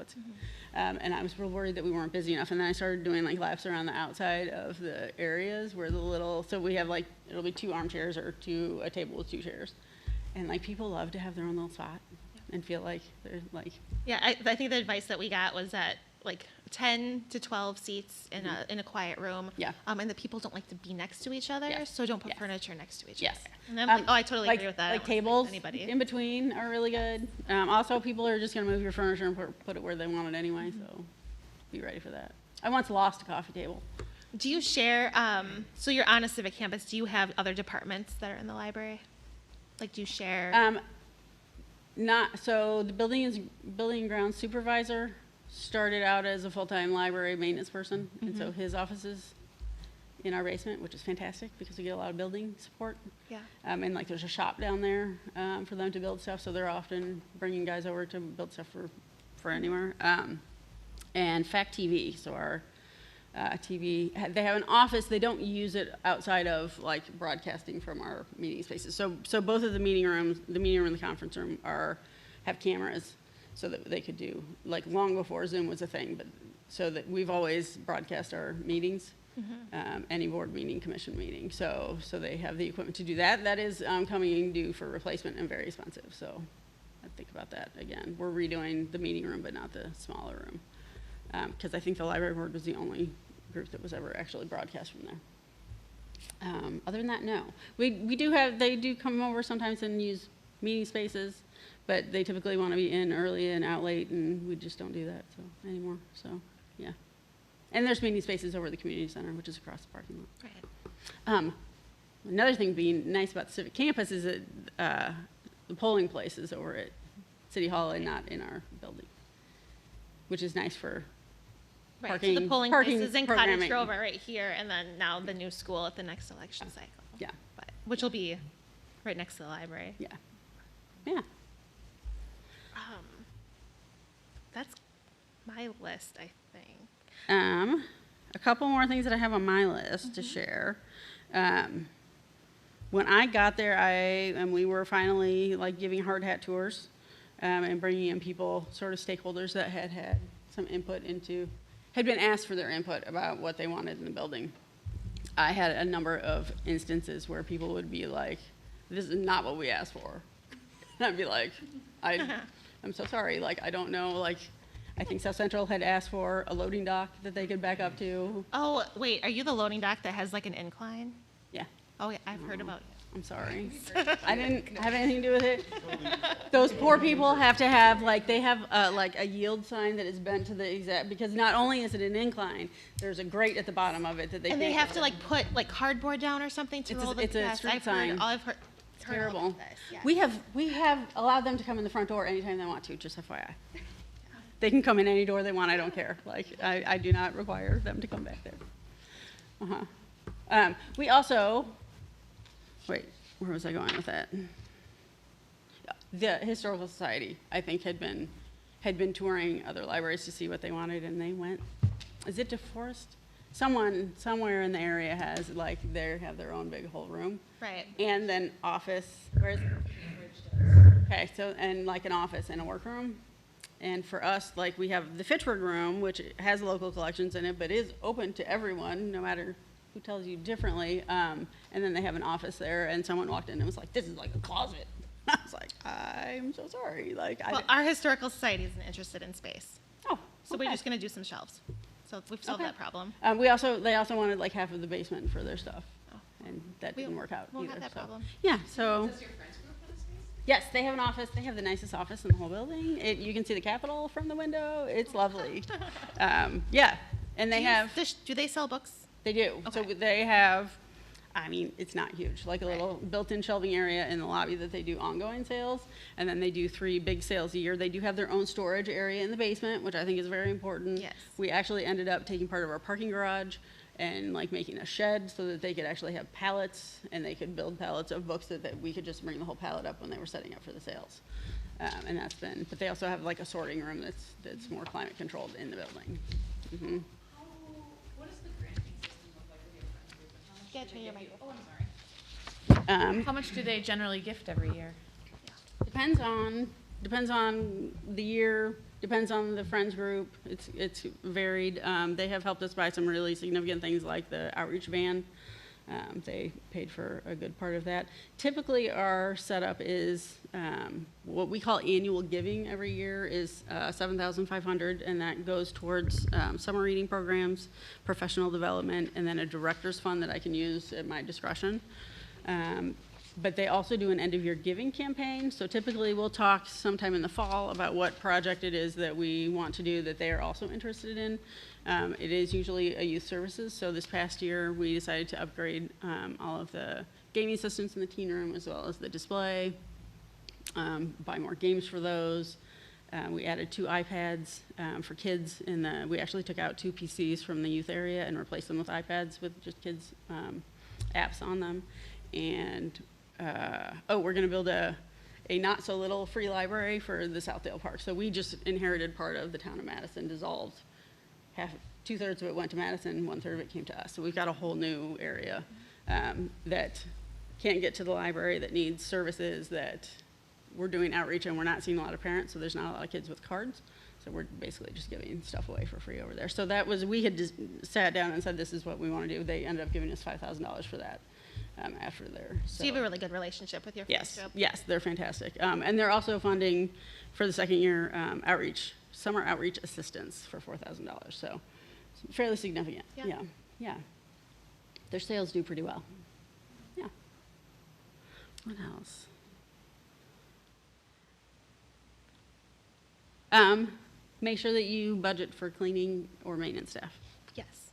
and I was real worried that we weren't busy enough. And then I started doing laps around the outside of the areas where so we have it'll be 2 armchairs or a table with 2 chairs. And people love to have their own little spot and feel they're Yeah, I think the advice that we got was that 10 to 12 seats in a quiet room. Yeah. And the people don't like to be next to each other, Yes. so don't put Yes. furniture next to each Yes. other. And I'm I totally agree with that. I don't wanna tables affect anybody. in between are really good. Also, people are just going to move your furniture and put it where they want it anyway, so be ready for that. I once lost a coffee table. Do you share, so you're on a civic campus, do you have other departments that are in the library? Do you share? So the building and grounds supervisor started out as a full-time library maintenance person, and so his office is in our basement, which is fantastic because we get a lot of building support. Yeah. And there's a shop down there for them to build stuff, so they're often bringing guys over to build stuff for anywhere. And Fact TV, so our TV, they have an office. They don't use it outside of broadcasting from our meeting spaces. So both of the meeting rooms, the meeting room and the conference room, have cameras, so that they could do long before Zoom was a thing. But so that we've always broadcast our meetings. any board meeting, commission meeting. So they have the equipment to do that. That is coming due for replacement and very expensive. So I think about that again. We're redoing the meeting room, but not the smaller room. Because I think the library board was the only group that was ever actually broadcast from there. Other than that, no. We do have, they do come over sometimes and use meeting spaces, but they typically want to be in early and out late, and we just don't do that anymore. So, yeah. And there's meeting spaces over at the community center, which is across the parking lot. Right. Another thing being nice about the Civic Campus is that the polling place is over at City Hall and not in our building, which is nice for Right, parking. so the polling parking place is in programming. Cottage Grove are right here, and then now the new school at the next election cycle. Yeah, But, which will be right next to the library. yeah, yeah. That's my list, I think. A couple more things that I have on my list to share. When I got there, and we were finally like giving hard hat tours, and bringing in people, sort of stakeholders that had some input into, had been asked for their input about what they wanted in the building. I had a number of instances where people would be like, "This is not what we asked for," and I'd be like, I'm so sorry, like, I don't know, like, I think South Central had asked for a loading dock that they could back up to. Oh, wait, are you the loading dock that has like an incline? Yeah, Oh, yeah, I've heard about it. I'm sorry. I didn't have anything to do with it. Those poor people have to have, like, they have, like, a yield sign that is bent to the exact, because not only is it an incline, there's a grate at the bottom of it that they And they can't have go to like put like cardboard down or something to It's a- roll the it's a yes, street I've sign. heard, I've heard, It's heard all terrible. about this, yeah. We have allowed them to come in the front door anytime they want to, just FYI. They can come in any door they want, I don't care. Like, I do not require them to come back there. We also, wait, where was I going with that? The Historical Society, I think, had been touring other libraries to see what they wanted, and they went, is it DeForest? Someone, somewhere in the area has, like, they have their own big whole room. Right. And then office, where's, okay, so, and like an office and a workroom. And for us, like, we have the Fitchburg room, which has local collections in it, but is open to everyone, no matter who tells you differently. And then they have an office there, and someone walked in and was like, "This is like a closet." I was like, "I'm so sorry." Like, Well, our historical society isn't interested in space, oh, so we're okay. just gonna do some shelves. So we've solved Okay. that problem. They also wanted like half of the basement for their stuff, and that We didn't work out won't either. have that so. problem. Yeah, so. Does your friends group for the space? Yes, they have an office. They have the nicest office in the whole building. You can see the Capitol from the window. It's lovely. Yeah, and they have, Do they sell books? they do. So Okay. they have, I mean, it's not huge, like a Right. little built-in shelving area in the lobby that they do ongoing sales. And then they do 3 big sales a year. They do have their own storage area in the basement, which I think is very important. Yes. We actually ended up taking part of our parking garage and like making a shed so that they could actually have pallets, and they could build pallets of books that we could just bring the whole pallet up when they were setting up for the sales. And that's been, but they also have like a sorting room that's more climate controlled in the building. Mhm. What does the granting system look like with your friends group? And how much Yeah, do turn they your give you? microphone. Oh, I'm sorry. Um, How much do they generally gift every year? Depends on the year, depends on the friends group. It's varied. They have helped us buy some really significant things like the outreach van. They paid for a good part of that. Typically, our setup is what we call annual giving every year is $7,500, and that goes towards summer reading programs, professional development, and then a director's fund that I can use at my discretion. But they also do an end-of-year giving campaign. So typically, we'll talk sometime in the fall about what project it is that we want to do that they are also interested in. It is usually a youth services. So this past year, we decided to upgrade all of the gaming systems in the teen room as well as the display, buy more games for those. We added 2 iPads for kids, and we actually took out 2 PCs from the youth area and replaced them with iPads with just kids' apps on them. And we're going to build a not-so-little free library for the Southdale Park. So we just inherited part of the town of Madison, dissolved. 2/3 of it went to Madison, 1/3 of it came to us. So we've got a whole new area that can't get to the library, that needs services, that we're doing outreach, and we're not seeing a lot of parents, so there's not a lot of kids with cards. So we're basically just giving stuff away for free over there. So that was, we had just sat down and said, this is what we want to do. They ended up giving us $5,000 for that after there. So you have a really good relationship with your first group? Yes, they're fantastic. And they're also funding for the second year summer outreach assistance for $4,000. So it's fairly significant. Yeah. Yeah. Their sales do pretty well. Yeah. What else? Make sure that you budget for cleaning or maintenance staff. Yes.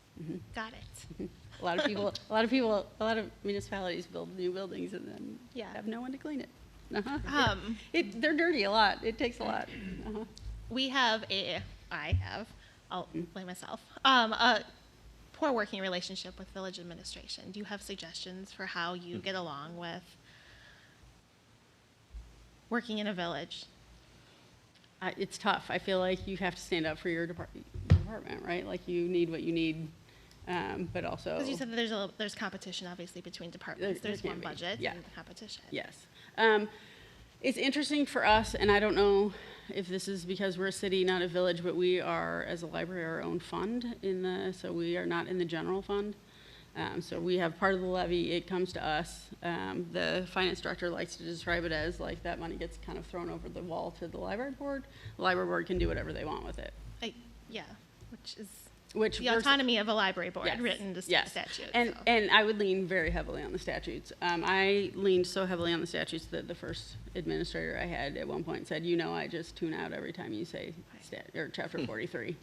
Got it. A lot of municipalities build new buildings and then Yeah. have no one to clean it. They're dirty a lot. It takes a lot. I'll blame myself, a poor working relationship with village administration. Do you have suggestions for how you get along with working in a village? It's tough. I feel like you have to stand up for your department, right? Like you need what you need, but also. Because you said that there's competition, obviously, between departments. There There's can one be. budget Yeah. and competition. Yes. It's interesting for us, and I don't know if this is because we're a city, not a village, but we are, as a library, our own fund so we are not in the general fund. So we have part of the levy, it comes to us. The finance director likes to describe it as like that money gets kind of thrown over the wall to the library board. The library board can do whatever they want with it. Yeah, which is Which the we're- autonomy of a library board Yes, written to yes. statute. And, so. and I would lean very heavily on the statutes. I leaned so heavily on the statutes that the first administrator I had at one point said, I just tune out every time you say chapter 43.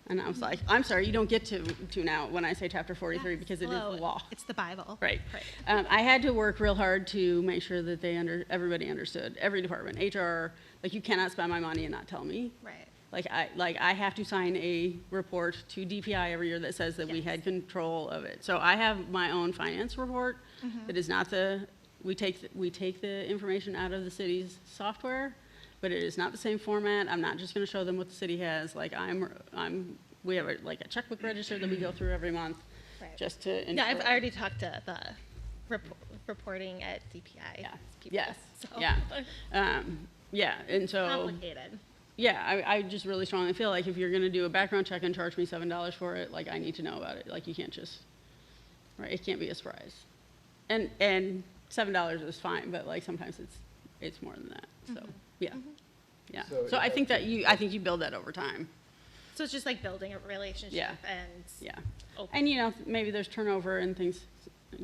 And I was like, I'm sorry, you don't get to tune out when I say chapter 43 Yes. because it is Hello, the law. It's the Bible. Right. Right. I had to work real hard to make sure that everybody understood, every department, HR, like you cannot spend my money and not tell me. Right. Like I have to sign a report to DPI every year that says that we Yes. had control of it. So I have my own finance report that is not we take the information out of the city's software, but it is not the same format. I'm not just gonna show them what the city has. Like we have a checkbook register that we go through every month Right. just to. Yeah, I ensure- already talked to the reporting at DPI. Yeah. people, Yes. so. Yeah. And so. Complicated. Yeah, I just really strongly feel like if you're gonna do a background check and charge me $7 for it, like I need to know about it. Like you can't just, right? It can't be a surprise. And $7 is fine, but like sometimes it's more than that. So yeah. So So I think I think you build that over time. So it's just like building a relationship Yeah. and. Yeah. Open. And maybe there's turnover and things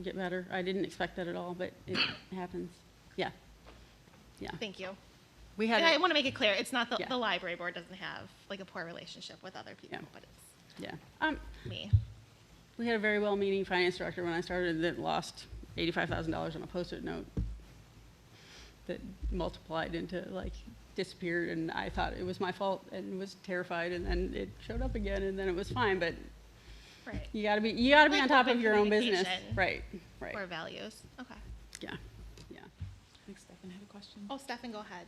get better. I didn't expect that at all, but it happens. Yeah. Yeah. Thank you. We had. And I want to make it clear, it's not Yeah. the library board doesn't have like a poor relationship with other people, Yeah. but it's Yeah. me. We had a very well-meaning finance director when I started that lost $85,000 on a Post-it note that multiplied into disappeared, and I thought it was my fault and was terrified, and then it showed up again, and then it was fine. But Right. you gotta be Like on top open of your own business, communication. right? Core values. Okay. Yeah. I think Stefan had a question. Oh, Stefan, go ahead.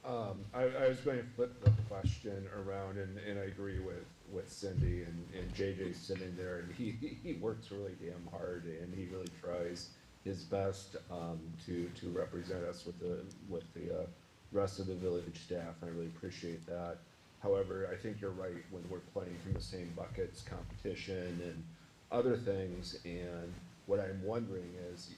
I was going to flip the question around, and I agree with Cindy, and JJ's sitting there, and he works really damn hard, and he really tries his best to represent us with the rest of the village staff, and I really appreciate that. However, I think you're right, when we're playing from the same buckets, competition and other things, and what I'm wondering is,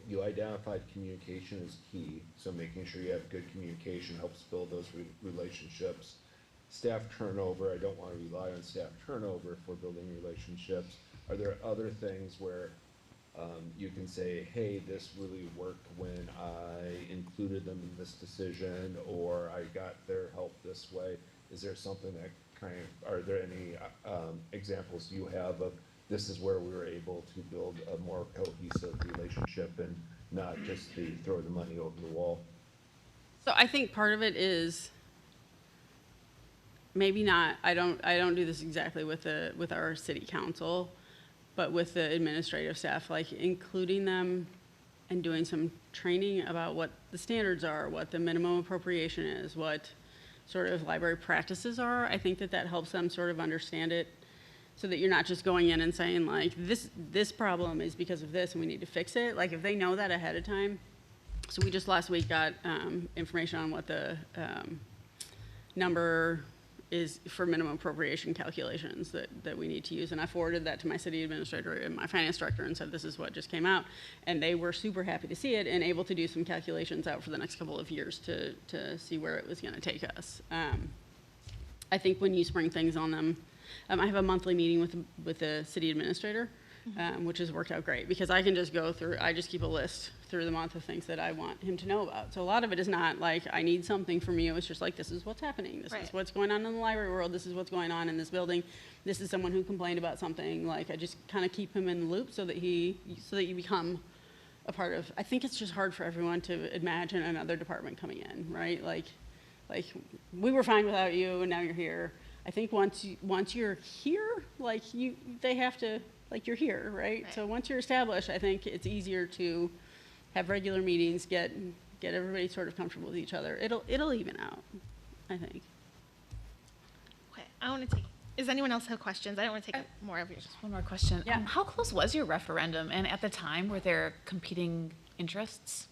you identified communication as key, so making sure you have good communication helps build those relationships. Staff turnover, I don't wanna rely on staff turnover for building relationships. Are there other things where you can say, hey, this really worked when I included them in this decision, or I got their help this way? Is there something that are there any examples you have of this is where we were able to build a more cohesive relationship and not just to throw the money over the wall? So I think part of it is maybe not. I don't do this exactly with our city council, but with the administrative staff, like including them and doing some training about what the standards are, what the minimum appropriation is, what sort of library practices are. I think that helps them sort of understand it, so that you're not just going in and saying like, this problem is because of this and we need to fix it. Like if they know that ahead of time. So we just last week got information on what the number is for minimum appropriation calculations that we need to use. And I forwarded that to my city administrator and my finance director and said, this is what just came out. And they were super happy to see it and able to do some calculations out for the next couple of years to see where it was gonna take us. I think when you spring things on them, I have a monthly meeting with the city administrator, which has worked out great because I can just go through, I just keep a list through the month of things that I want him to know about. So a lot of it is not like, I need something from you. It's just like, this is what's happening. This Right. is what's going on in the library world. This is what's going on in this building. This is someone who complained about something. Like, I just kind of keep him in the loop so that you become a part of, I think it's just hard for everyone to imagine another department coming in, right? Like we were fine without you and now you're here. I think once you're here, like they have to, like you're here, right? Right. So once you're established, I think it's easier to have regular meetings, get everybody sort of comfortable with each other. It'll even out, I think. Okay, I want to take, does anyone else have questions? I don't want to take up more of yours. One more question. Yeah. How close was your referendum? And at the time, were there competing interests?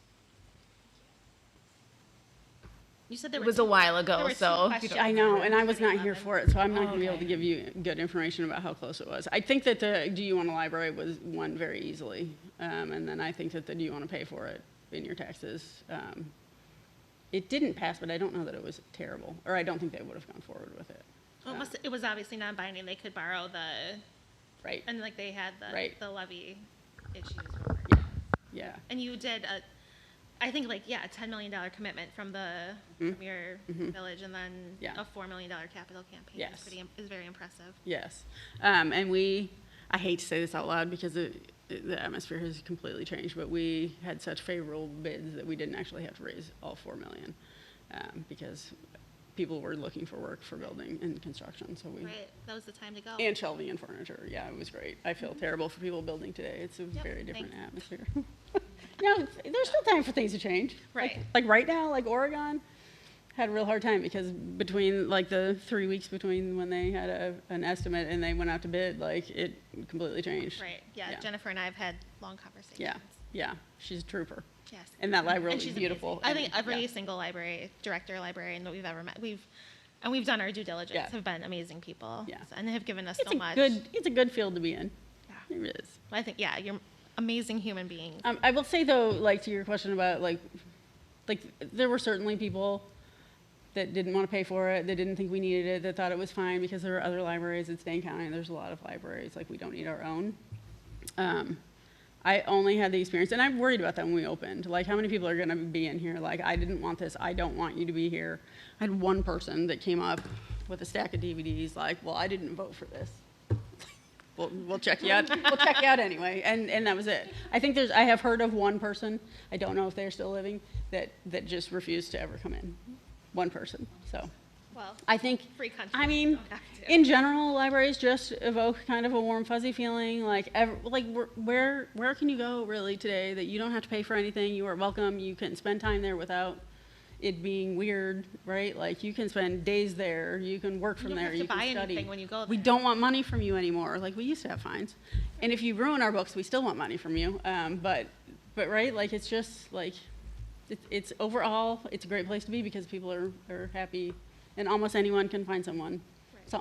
You said there It were was a two- while there ago, were two so. questions. I know, and I was not here for it, so I'm not gonna be able to Okay. give you good information about how close it was. I think that the do you want a library was won very easily, and then I think that the do you want to pay for it in your taxes, it didn't pass, but I don't know that it was terrible, or I don't think they would have gone forward with it. Well, it was obviously non-binding. They could borrow Right, and like they had Right. the levy issues. Were. yeah, And you did I think like, yeah, a $10 million commitment from from your village and then Yeah. a $4 million capital campaign Yes. is very impressive. yes. And I hate to say this out loud because the atmosphere has completely changed, but we had such favorable bids that we didn't actually have to raise all 4 million, because people were looking for work for building and construction, so we. Right, that was the time to go. And shelving and furniture, yeah, it was great. I feel terrible for people building today. It's a Yep, very different thanks. atmosphere. No, there's still time for things to change. Right. Like right now, like Oregon had a real hard time because between like the 3 weeks between when they had an estimate and they went out to bid, like it completely changed. Right, yeah, Yeah. Jennifer and I have had long conversations. Yeah, she's a trooper. Yes. And that library And is she's beautiful. amazing. I think and- every yeah. single librarian that we've ever met, we've done our due diligence, Yeah. have been amazing people. Yeah. And have given us It's so much. it's a good field to be in. Yeah. It really is. I think, yeah, you're amazing human beings. I will say though, like to your question about like there were certainly people that didn't want to pay for it, that didn't think we needed it, that thought it was fine because there were other libraries in Dane County. There's a lot of libraries, like we don't need our own. I only had the experience, and I'm worried about that when we opened. Like, how many people are going to be in here? Like, I didn't want this. I don't want you to be here. I had one person that came up with a stack of DVDs. Like, well, I didn't vote for this. We'll check you out. We'll check you out anyway, and that was it. I think I have heard of one person. I don't know if they're still living that just refused to ever come in. One person. So. Well, I think, free country. I mean, Don't have to. in general, libraries just evoke kind of a warm, fuzzy feeling. Like where can you go really today that you don't have to pay for anything? You are welcome. You can spend time there without it being weird, right? Like you can spend days there. You can work from don't there. have to You buy can study. anything when you go We there. don't want money from you anymore. Like we used to have fines, and if you ruin our books, we still want money from you. But right, like it's just like it's overall, it's a great place to be because people are happy. And almost anyone can find someone,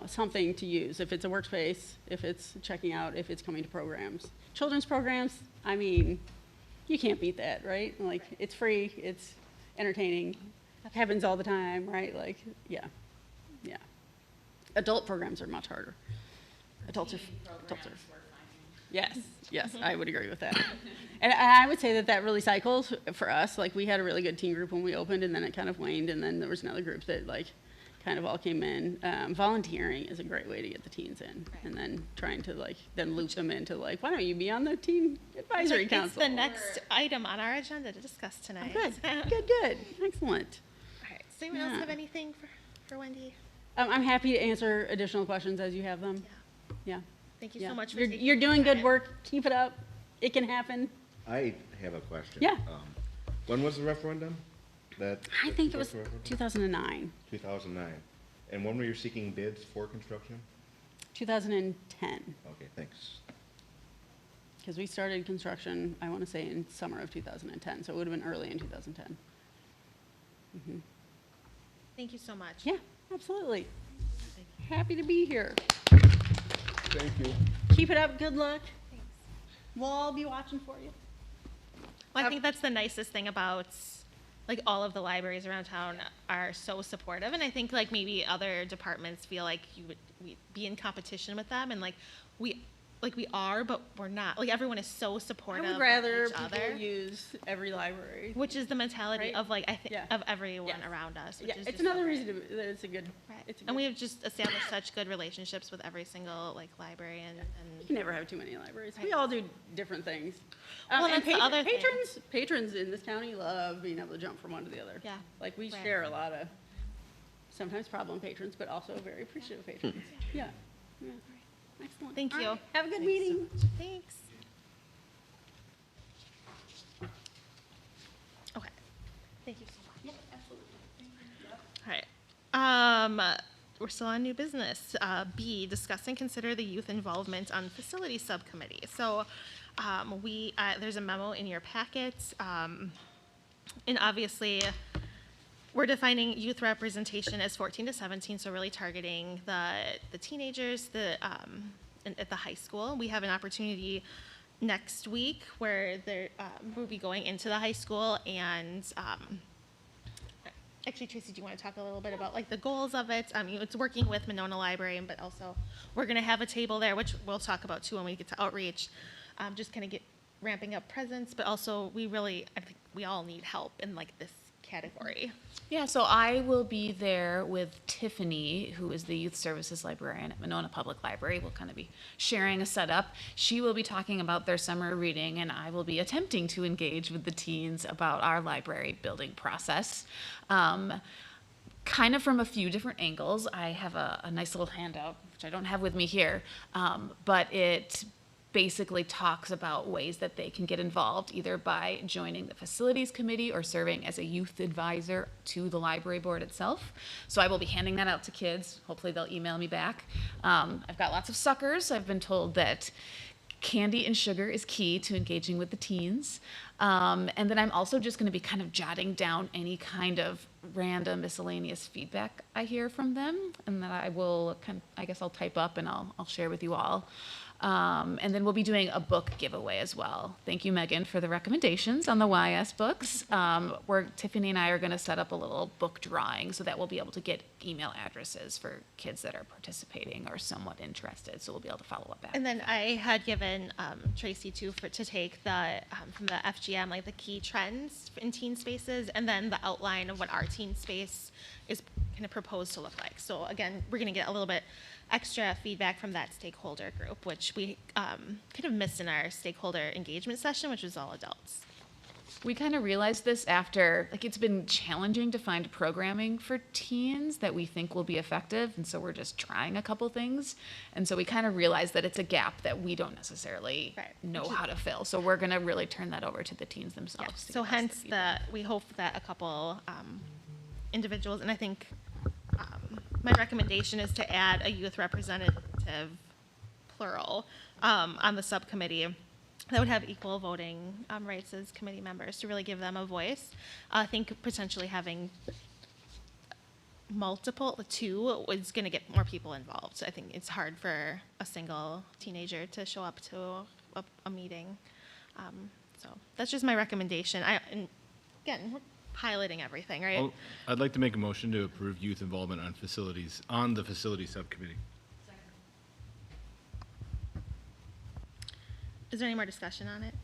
something to use. If it's a workspace, if it's checking out, if it's coming to programs. Children's programs, I mean, you can't beat that, right? Like, it's free, it's entertaining, happens all the time, right? Like, yeah. Adult programs are much harder. Adults are. Yes, I would agree with that. And I would say that really cycles for us. Like, we had a really good teen group when we opened, and then it kind of waned, and then there was another group that, like, kind of all came in. Volunteering is a great way to get the teens in, and then trying to, like, then loop them into, like, why don't you be on the teen advisory It's council? the next item on our agenda to discuss tonight. Good, excellent. All right, does anyone else Yeah. have anything for Wendy? I'm happy to answer additional questions as you have them. Yeah. Thank you Yeah. so much for You're, taking you're the doing good time. work. Keep it up. It can happen. I have a question. Yeah. When was the referendum? I think it was 2009, 2009. And when were you seeking bids for construction? 2010. Okay, thanks. Because we started construction, I want to say in summer of 2010, so it would have been early in 2010. Thank you so much. Yeah, Absolutely. Happy to be here. Thank you. Keep it up. Good luck. We'll all be watching for you. Well, I think that's the nicest thing about, like, all of the libraries around town are so supportive, and I think, like, maybe other departments feel like we'd be in competition with them, and, like, we are, but we're not. Like, everyone is so I supportive would of rather each other, people use every library. which is the mentality Right? of, like, I think, Yeah. of everyone Yes. around us, which Yeah, is it's just so another great. reason that it's a good, Right. it's a And good, we have just established such good relationships with every single, like, library you and can never have too many libraries. We Right. all do different things. Well, And that's the other thing. patrons in this county love being able to jump from one to the other. Yeah. Like, we Right. share a lot of, sometimes problem patrons, but also very appreciative patrons. Yeah, yeah. Excellent. Thank All you. right, have a good meeting. Thanks. Okay. Thank you so much. Yeah, absolutely. All right. We're still on new business. B, discuss and consider the youth involvement on facility subcommittee. So, there's a memo in your packets, and obviously, we're defining youth representation as 14 to 17, so really targeting the teenagers, at the high school. We have an opportunity next week where we'll be going into the high school and, actually, Tracy, do you want to talk a little bit about, like, the goals of it? It's working with Monona Library, but also we're going to have a table there, which we'll talk about too when we get to outreach. Just kind of ramping up presence, but also I think we all need help in, like, this category. Yeah, so I will be there with Tiffany, who is the youth services librarian at Monona Public Library. We'll kind of be sharing a setup. She will be talking about their summer reading, and I will be attempting to engage with the teens about our library building process. Kind of from a few different angles. I have a nice little handout, which I don't have with me here, but it basically talks about ways that they can get involved, either by joining the facilities committee or serving as a youth advisor to the library board itself. So I will be handing that out to kids. Hopefully they'll email me back. I've got lots of suckers. I've been told that candy and sugar is key to engaging with the teens. And then I'm also just going to be kind of jotting down any kind of random miscellaneous feedback I hear from them, and that I will I guess I'll type up and I'll share with you all. And then we'll be doing a book giveaway as well. Thank you, Megan, for the recommendations on the YS books. Where Tiffany and I are going to set up a little book drawing so that we'll be able to get email addresses for kids that are participating or somewhat interested. So we'll be able to follow up back. And then I had given Tracy too to take from the FGM, like, the key trends in teen spaces, and then the outline of what our teen space is kind of proposed to look like. So again, we're going to get a little bit extra feedback from that stakeholder group, which we kind of missed in our stakeholder engagement session, which was all adults. We kind of realized this after, like, it's been challenging to find programming for teens that we think will be effective, and so we're just trying a couple things. And so we kind of realized that it's a gap that we don't necessarily know how to fill. So we're going to really turn that over to the teens Yeah. themselves. to So give us the hence feedback. we hope that a couple individuals, and I think my recommendation is to add a youth representative, plural, on the subcommittee that would have equal voting rights as committee members, to really give them a voice. I think potentially having two is going to get more people involved. So I think it's hard for a single teenager to show up to a meeting. So that's just my recommendation. And again, we're piloting everything, right? Oh, I'd like to make a motion to approve youth involvement on the facility subcommittee. Is there any more discussion on it?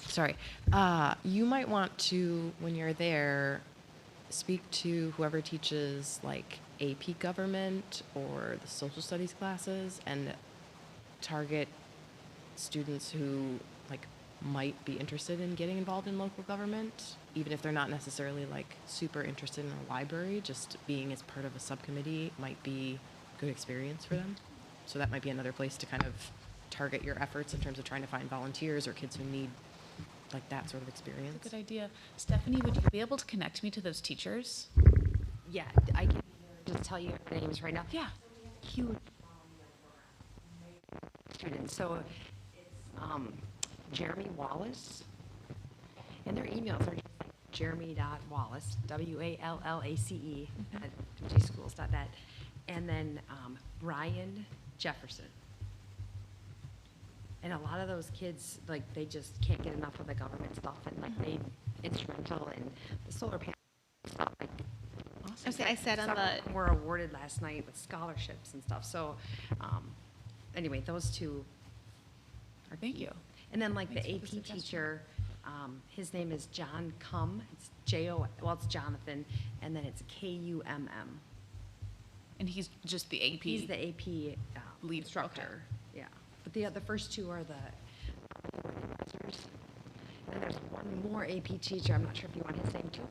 Sorry. You might want to, when you're there, speak to whoever teaches like AP government or the social studies classes and target students who like might be interested in getting involved in local government, even if they're not necessarily like super interested in a library. Just being as part of a subcommittee might be a good experience for them. So that might be another place to kind of target your efforts in terms of trying to find volunteers or kids who need like that sort of experience. Good idea. Stephanie, would you be able to connect me to those teachers? Yeah, I can just tell you their names right now. Yeah. Huge students. So it's Jeremy Wallace, and their emails are just like Jeremy.Wallace, WALLACE, at gschools.net. And then Brian Jefferson. And a lot of those kids, like, they just can't get enough of the government stuff, and like they instrumental in the solar panel stuff. Like, I sat on several the, of them were awarded last night with scholarships and stuff. So, anyway, those two are Thank key. you. And then like the Thanks for the AP suggestion. teacher, his name is John Cum. It's it's Jonathan, and then it's KUMM. And he's just the AP. He's the AP Lead, instructor. Yeah, but the first two are the advisors. And there's one more AP teacher. I'm not sure if you want his name too.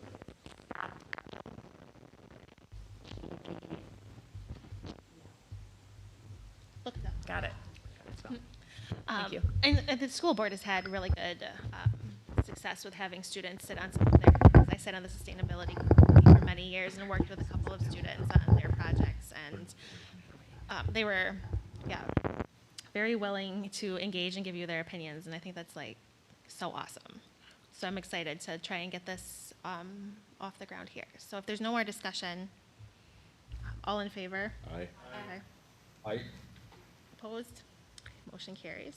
look it up. Got it. Thank you. And the school board has had really good success with having students sit on some of their, I sat on the sustainability committee for many years and worked with a couple of students on their projects, and they were, very willing to engage and give you their opinions, and I think that's like so awesome. So I'm excited to try and get this off the ground here. So if there's no more discussion, all in favor? Aye. Aye. Opposed? Motion carries.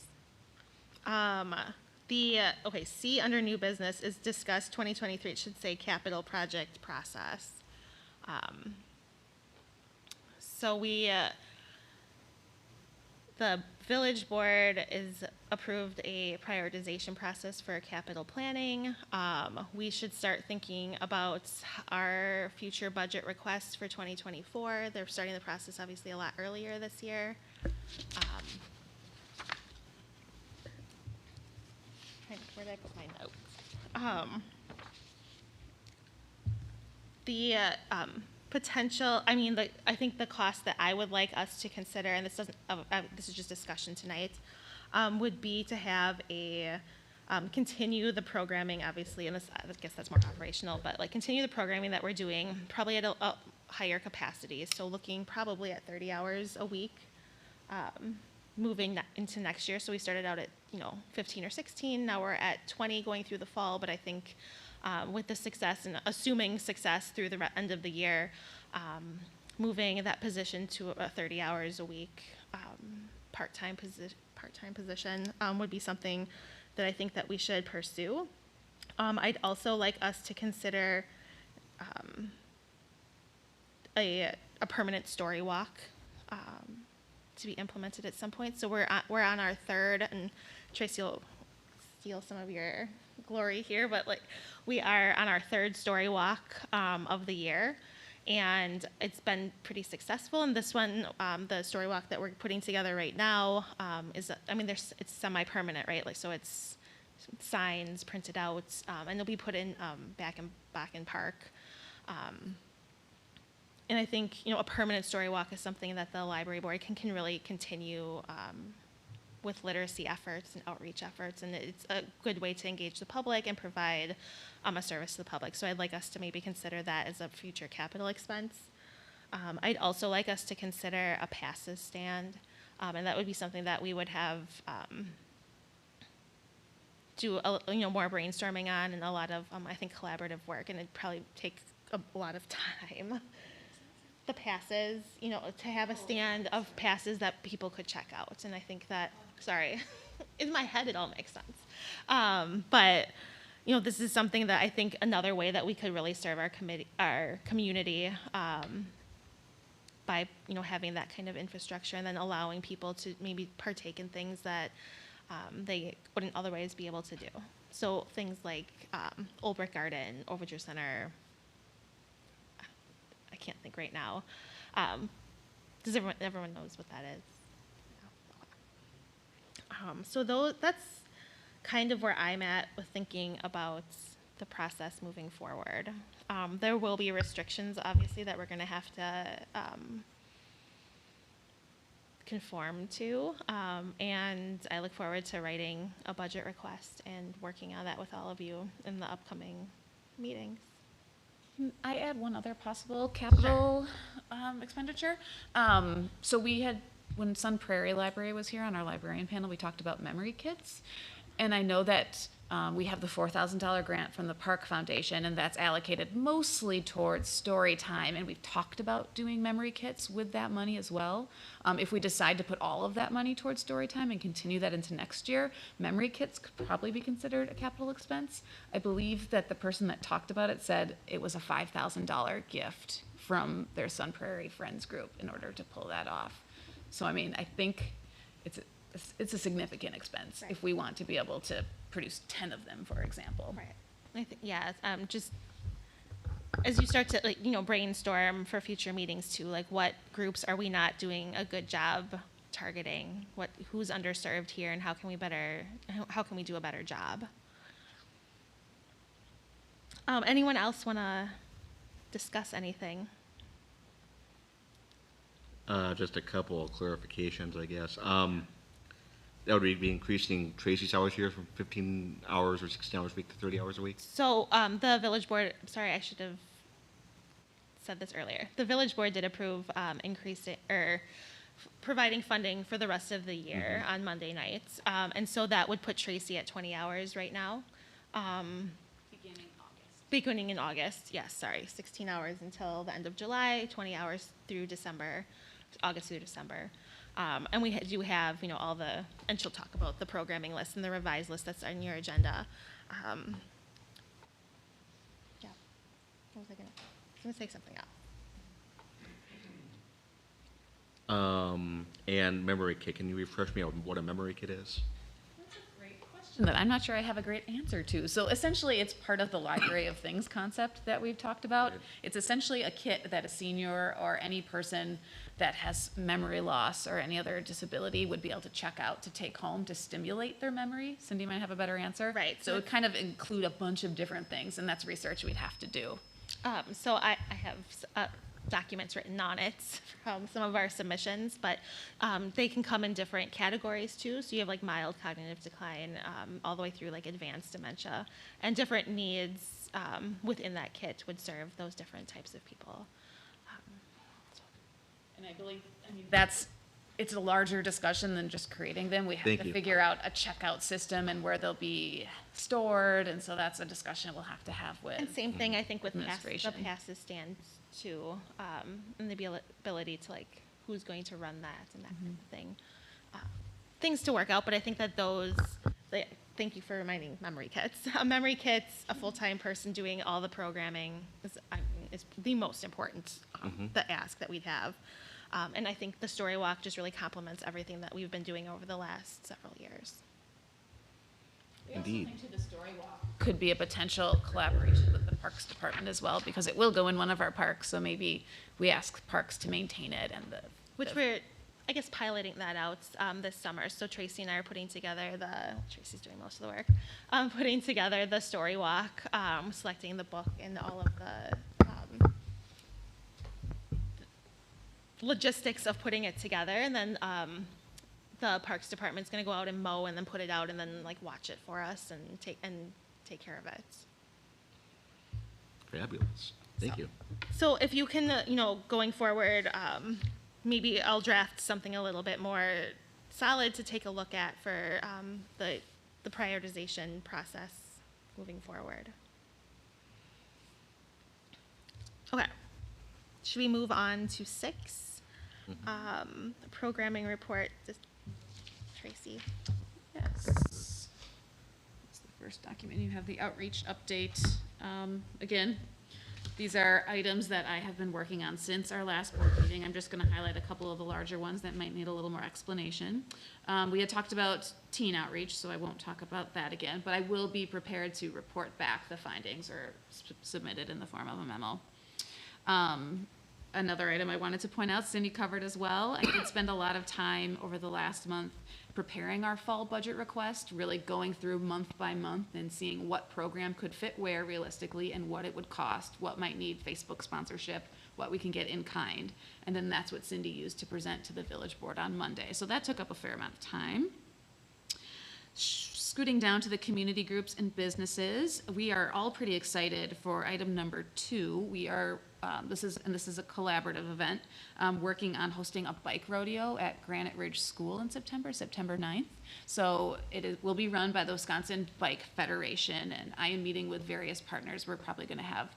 Okay, C under new business is discuss 2023, it should say capital project process. So the village board is approved a prioritization process for capital planning. We should start thinking about our future budget requests for 2024. They're starting the process obviously a lot earlier this year. Where did I put my notes? The potential, I think the cost that I would like us to consider, and this doesn't, this is just discussion tonight, would be to have continue the programming, obviously, and this, I guess that's more operational, but like continue the programming that we're doing, probably at a higher capacity. So looking probably at 30 hours a week, moving into next year. So we started out at 15 or 16. Now we're at 20 going through the fall. But I think with the success and assuming success through the end of the year, moving that position to 30 hours a week, part-time position would be something that I think that we should pursue. I'd also like us to consider a permanent story walk to be implemented at some point. So we're on our third, and Tracy will steal some of your glory here, but like we are on our third story walk of the year, and it's been pretty successful. And this one, the story walk that we're putting together right now is, it's semi-permanent, right? Like, so it's signs printed out, and they'll be put in back in park. And I think, a permanent story walk is something that the library board can really continue with literacy efforts and outreach efforts, and it's a good way to engage the public and provide a service to the public. So I'd like us to maybe consider that as a future capital expense. I'd also like us to consider a passes stand, and that would be something that we would have do more brainstorming on, and a lot of I think collaborative work, and it'd probably take a lot of time. The passes, to have a stand of passes that people could check out. And I think that, sorry, in my head it all makes sense. But, this is something that I think another way that we could really serve our community by, having that kind of infrastructure, and then allowing people to maybe partake in things that they wouldn't otherwise be able to do. So things like Old Brick Garden, Overture Center, I can't think right now. Does everyone knows what that is? So that's kind of where I'm at with thinking about the process moving forward. There will be restrictions, obviously, that we're going to have to conform to, and I look forward to writing a budget request and working on that with all of you in the upcoming meetings. Can I add one other possible capital expenditure? So we had, when Sun Prairie Library was here on our librarian panel, we talked about memory kits. And I know that We have the $4,000 grant from the Park Foundation, and that's allocated mostly towards story time. And we've talked about doing memory kits with that money as well. If we decide to put all of that money towards story time and continue that into next year, memory kits could probably be considered a capital expense. I believe that the person that talked about it said it was a $5,000 gift from their Sun Prairie Friends group in order to pull that off. So, I mean, I think it's a significant expense Right. if we want to be able to produce 10 of them, for example. Right. I think, yeah, just as you start to, like, brainstorm for future meetings too, like what groups are we not doing a good job targeting? Who's underserved here and how can we do a better job? Anyone else want to discuss anything? Just a couple of clarifications, I guess. That would be increasing Tracy's hours here from 15 hours or 16 hours a week to 30 hours a week? So the village board, sorry, I should have said this earlier. The village board did approve increasing or providing funding for the rest of the year on Monday nights. And so that would put Tracy at 20 hours right now. Beginning in August, yes, sorry, 16 hours until the end of July, 20 hours through December, August through December. And we do have, all the, and she'll talk about the programming list and the revised list that's on your agenda. Yeah, what was I gonna say something else. And memory kit, can you refresh me on what a memory kit is? That I'm not sure I have a great answer to. So essentially, it's part of the Library of Things concept that we've talked about. Right. It's essentially a kit that a senior or any person that has memory loss or any other disability would be able to check out to take home to stimulate their memory. Cindy might have a better answer. Right. So it would kind of include a bunch of different things, and that's research we'd have to do. So I have documents written on it from some of our submissions, but they can come in different categories too. So you have like mild cognitive decline all the way through like advanced dementia, and different needs within that kit would serve those different types of people. And I believe, it's a larger discussion than just creating them. We have Thank to you. figure out a checkout system and where they'll be stored, and so that's a discussion we'll have to have with. And same thing, I think, with the Administration. passes stand too, and the ability to like who's going to run that and that kind of thing. Things to work out, but I think that thank you for reminding memory kits. Memory kits, a full-time person doing all the programming is the most important, the ask that we'd have. And I think the story walk just really complements everything that we've been doing over the last several years. Indeed. Could be a potential collaboration with the Parks Department as well, because it will go in one of our parks, so maybe we ask Parks to maintain it and Which we're, I guess, piloting that out this summer. So Tracy and I are putting together Tracy's doing most of the work, putting together the story walk, selecting the book and all of the logistics of putting it together. And then the Parks Department's gonna go out and mow and then put it out and then like watch it for us and take care of it. Fabulous. Thank you. So if you can, going forward, maybe I'll draft something a little bit more solid to take a look at for the prioritization process moving forward. Okay. Should we move on to 6? The programming report. Tracy. Yes. It's the first document. You have the outreach update. Again, these are items that I have been working on since our last board meeting. I'm just going to highlight a couple of the larger ones that might need a little more explanation. We had talked about teen outreach, so I won't talk about that again, but I will be prepared to report back the findings or submit it in the form of a memo. Another item I wanted to point out, Cindy covered as well. I did spend a lot of time over the last month preparing our fall budget request, really going through month by month and seeing what program could fit where realistically and what it would cost, what might need Facebook sponsorship, what we can get in kind. And then that's what Cindy used to present to the village board on Monday. So that took up a fair amount of time. Scooting down to the community groups and businesses, we are all pretty excited for item number 2. We are, this is a collaborative event, working on hosting a bike rodeo at Granite Ridge School in September 9th. So will be run by the Wisconsin Bike Federation, and I am meeting with various partners. We're probably gonna have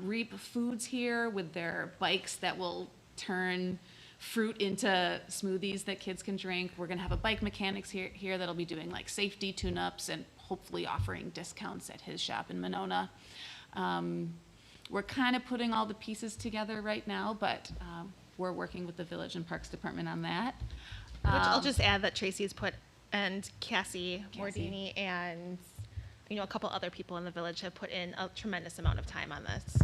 Reap Foods here with their bikes that will turn fruit into smoothies that kids can drink. We're gonna have a bike mechanics here that'll be doing like safety tune-ups and hopefully offering discounts at his shop in Monona. We're kind of putting all the pieces together right now, but we're working with the Village and Parks Department on that. Which I'll just add that Tracy's put, and Cassie Mordini and, a couple other people in the village have put in a tremendous amount of time on this.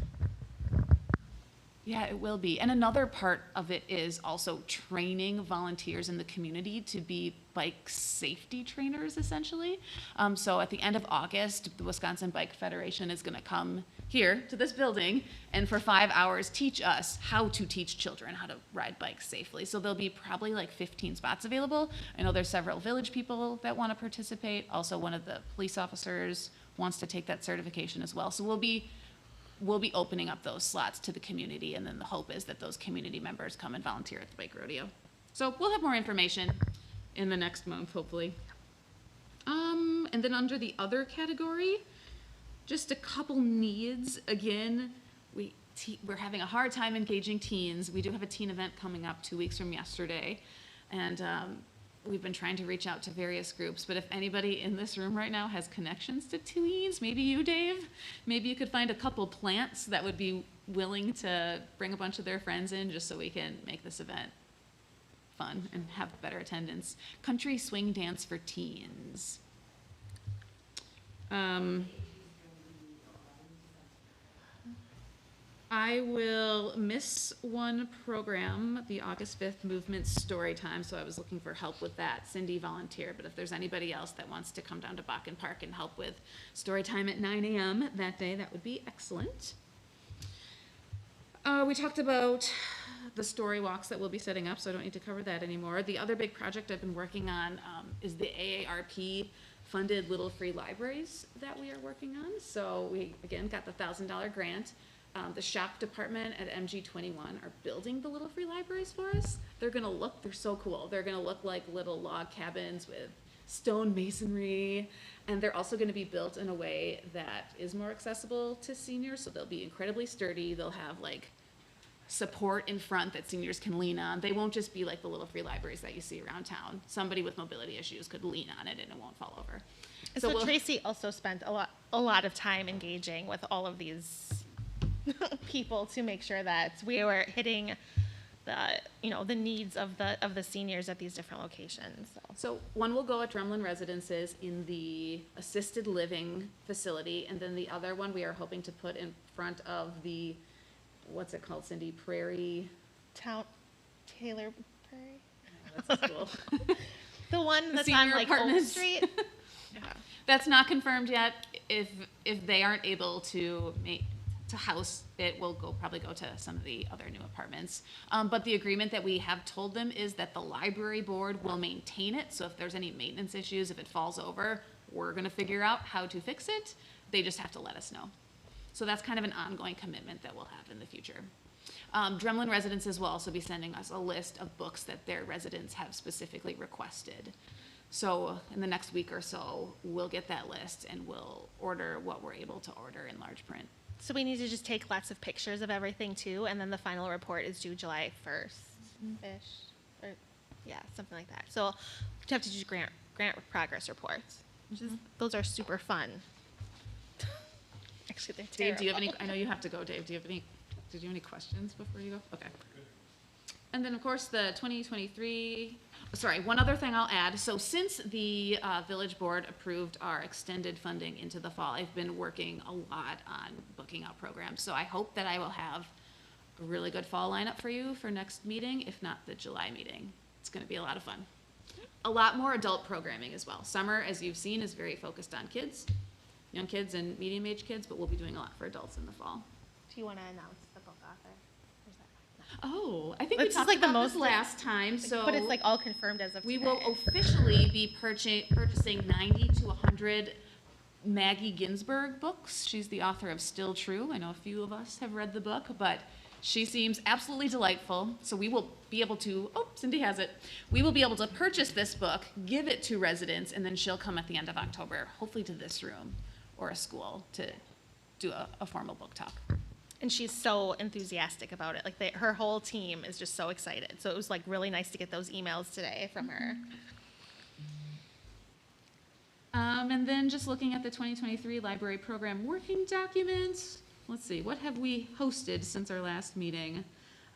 Yeah, it will be. And another part of it is also training volunteers in the community to be bike safety trainers, essentially. So at the end of August, the Wisconsin Bike Federation is gonna come here to this building and for 5 hours teach us how to teach children how to ride bikes safely. So there'll be probably like 15 spots available. I know there's several village people that wanna participate. Also, one of the police officers wants to take that certification as well. So we'll be opening up those slots to the community, and then the hope is that those community members come and volunteer at the bike rodeo. So we'll have more information in the next month, hopefully. And then under the other category, just a couple needs. Again, we're having a hard time engaging teens. We do have a teen event coming up 2 weeks from yesterday, and we've been trying to reach out to various groups, but if anybody in this room right now has connections to teens, maybe you, Dave, maybe you could find a couple plants that would be willing to bring a bunch of their friends in just so we can make this event fun and have better attendance. Country swing dance for teens. I will miss one program, the August 5th Movement Story Time, so I was looking for help with that. Cindy volunteered, but if there's anybody else that wants to come down to Bakken Park and help with story time at 9 a.m. that day, that would be excellent. We talked about the story walks that we'll be setting up, so I don't need to cover that anymore. The other big project I've been working on is the AARP funded Little Free Libraries that we are working on. So we, again, got the $1,000 grant. The shop department at MG21 are building the Little Free Libraries for us. They're so cool. They're gonna look like little log cabins with stone masonry, and they're also gonna be built in a way that is more accessible to seniors, so they'll be incredibly sturdy. They'll have like support in front that seniors can lean on. They won't just be like the Little Free Libraries that you see around town. Somebody with mobility issues could lean on it and it won't fall over. So Tracy also spent a lot of time engaging with all of these people to make sure that we were hitting the needs of the seniors at these different locations. So one will go at Drumlin Residences in the assisted living facility, and then the other one we are hoping to put in front of the, what's it called, Cindy? Taylor Prairie? That's a school. The one that's senior on like Oak apartments. Street. Yeah. That's not confirmed yet. If they aren't able to house it, will probably go to some of the other new apartments. But the agreement that we have told them is that the library board will maintain it. So if there's any maintenance issues, if it falls over, we're gonna figure out how to fix it. They just have to let us know. So that's kind of an ongoing commitment that we'll have in the future. Drumlin Residences will also be sending us a list of books that their residents have specifically requested. So in the next week or so, we'll get that list and we'll order what we're able to order in large print. So we need to just take lots of pictures of everything too, and then the final report is due July 1st-ish, or yeah, something like that. So we have to do grant progress reports, which is, those are super fun. Actually, they're terrible. Dave, do you have any, I know you have to go, Did you have any questions before you go? Okay. And then, of course, the 2023, sorry, one other thing I'll add. So since the village board approved our extended funding into the fall, I've been working a lot on booking out programs. So I hope that I will have a really good fall lineup for you for next meeting, if not the July meeting. It's gonna be a lot of fun. A lot more adult programming as well. Summer, as you've seen, is very focused on kids, young kids and medium-aged kids, but we'll be doing a lot for adults in the fall. Do you want to announce the book author? Oh, I think This we is talked like the about this most, like- last time, so. But it's like all confirmed as of We today. will officially be purchasing 90 to 100 Maggie Ginsberg books. She's the author of Still True. I know a few of us have read the book, but she seems absolutely delightful. So we will be able to, oh, Cindy has it. We will be able to purchase this book, give it to residents, and then she'll come at the end of October, hopefully to this room or a school to do a formal book talk. And she's so enthusiastic about it. Like her whole team is just so excited. So it was like really nice to get those emails today from her. And then just looking at the 2023 library program working documents, let's see, what have we hosted since our last meeting?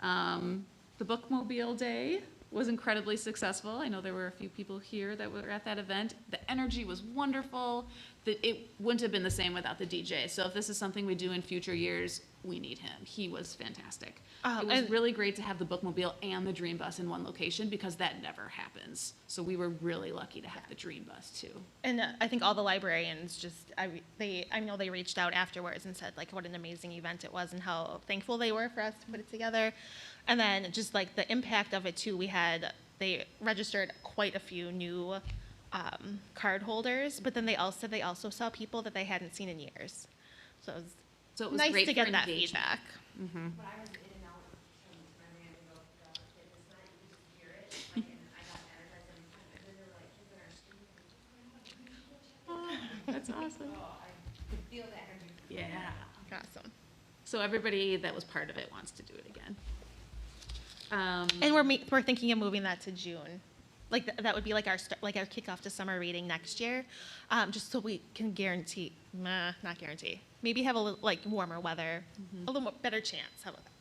The Bookmobile Day was incredibly successful. I know there were a few people here that were at that event. The energy was wonderful. It wouldn't have been the same without the DJ. So if this is something we do in future years, we need him. He was fantastic. It was and- really great to have the Bookmobile and the Dream Bus in one location because that never happens. So we were really lucky to have the Dream Bus too. And I think all the librarians just, I know they reached out afterwards and said like what an amazing event it was and how thankful they were for us to put it together. And then just like the impact of it too, they registered quite a few new card holders, but then they also saw people that they hadn't seen in years. So it was, nice great to for get that engagement. feedback. When I was in and out from memory, I go, it's not, you just hear it, like, and I got energized every time, and then there were like kids that are screaming, That's awesome. oh, I could feel the energy. Yeah. Awesome. So everybody that was part of it wants to do it again. And we're thinking of moving that to June. Like that would be like our kickoff to summer reading next year, just so we can guarantee, not guarantee, maybe have a little like warmer weather, a little more, better chance. How about that?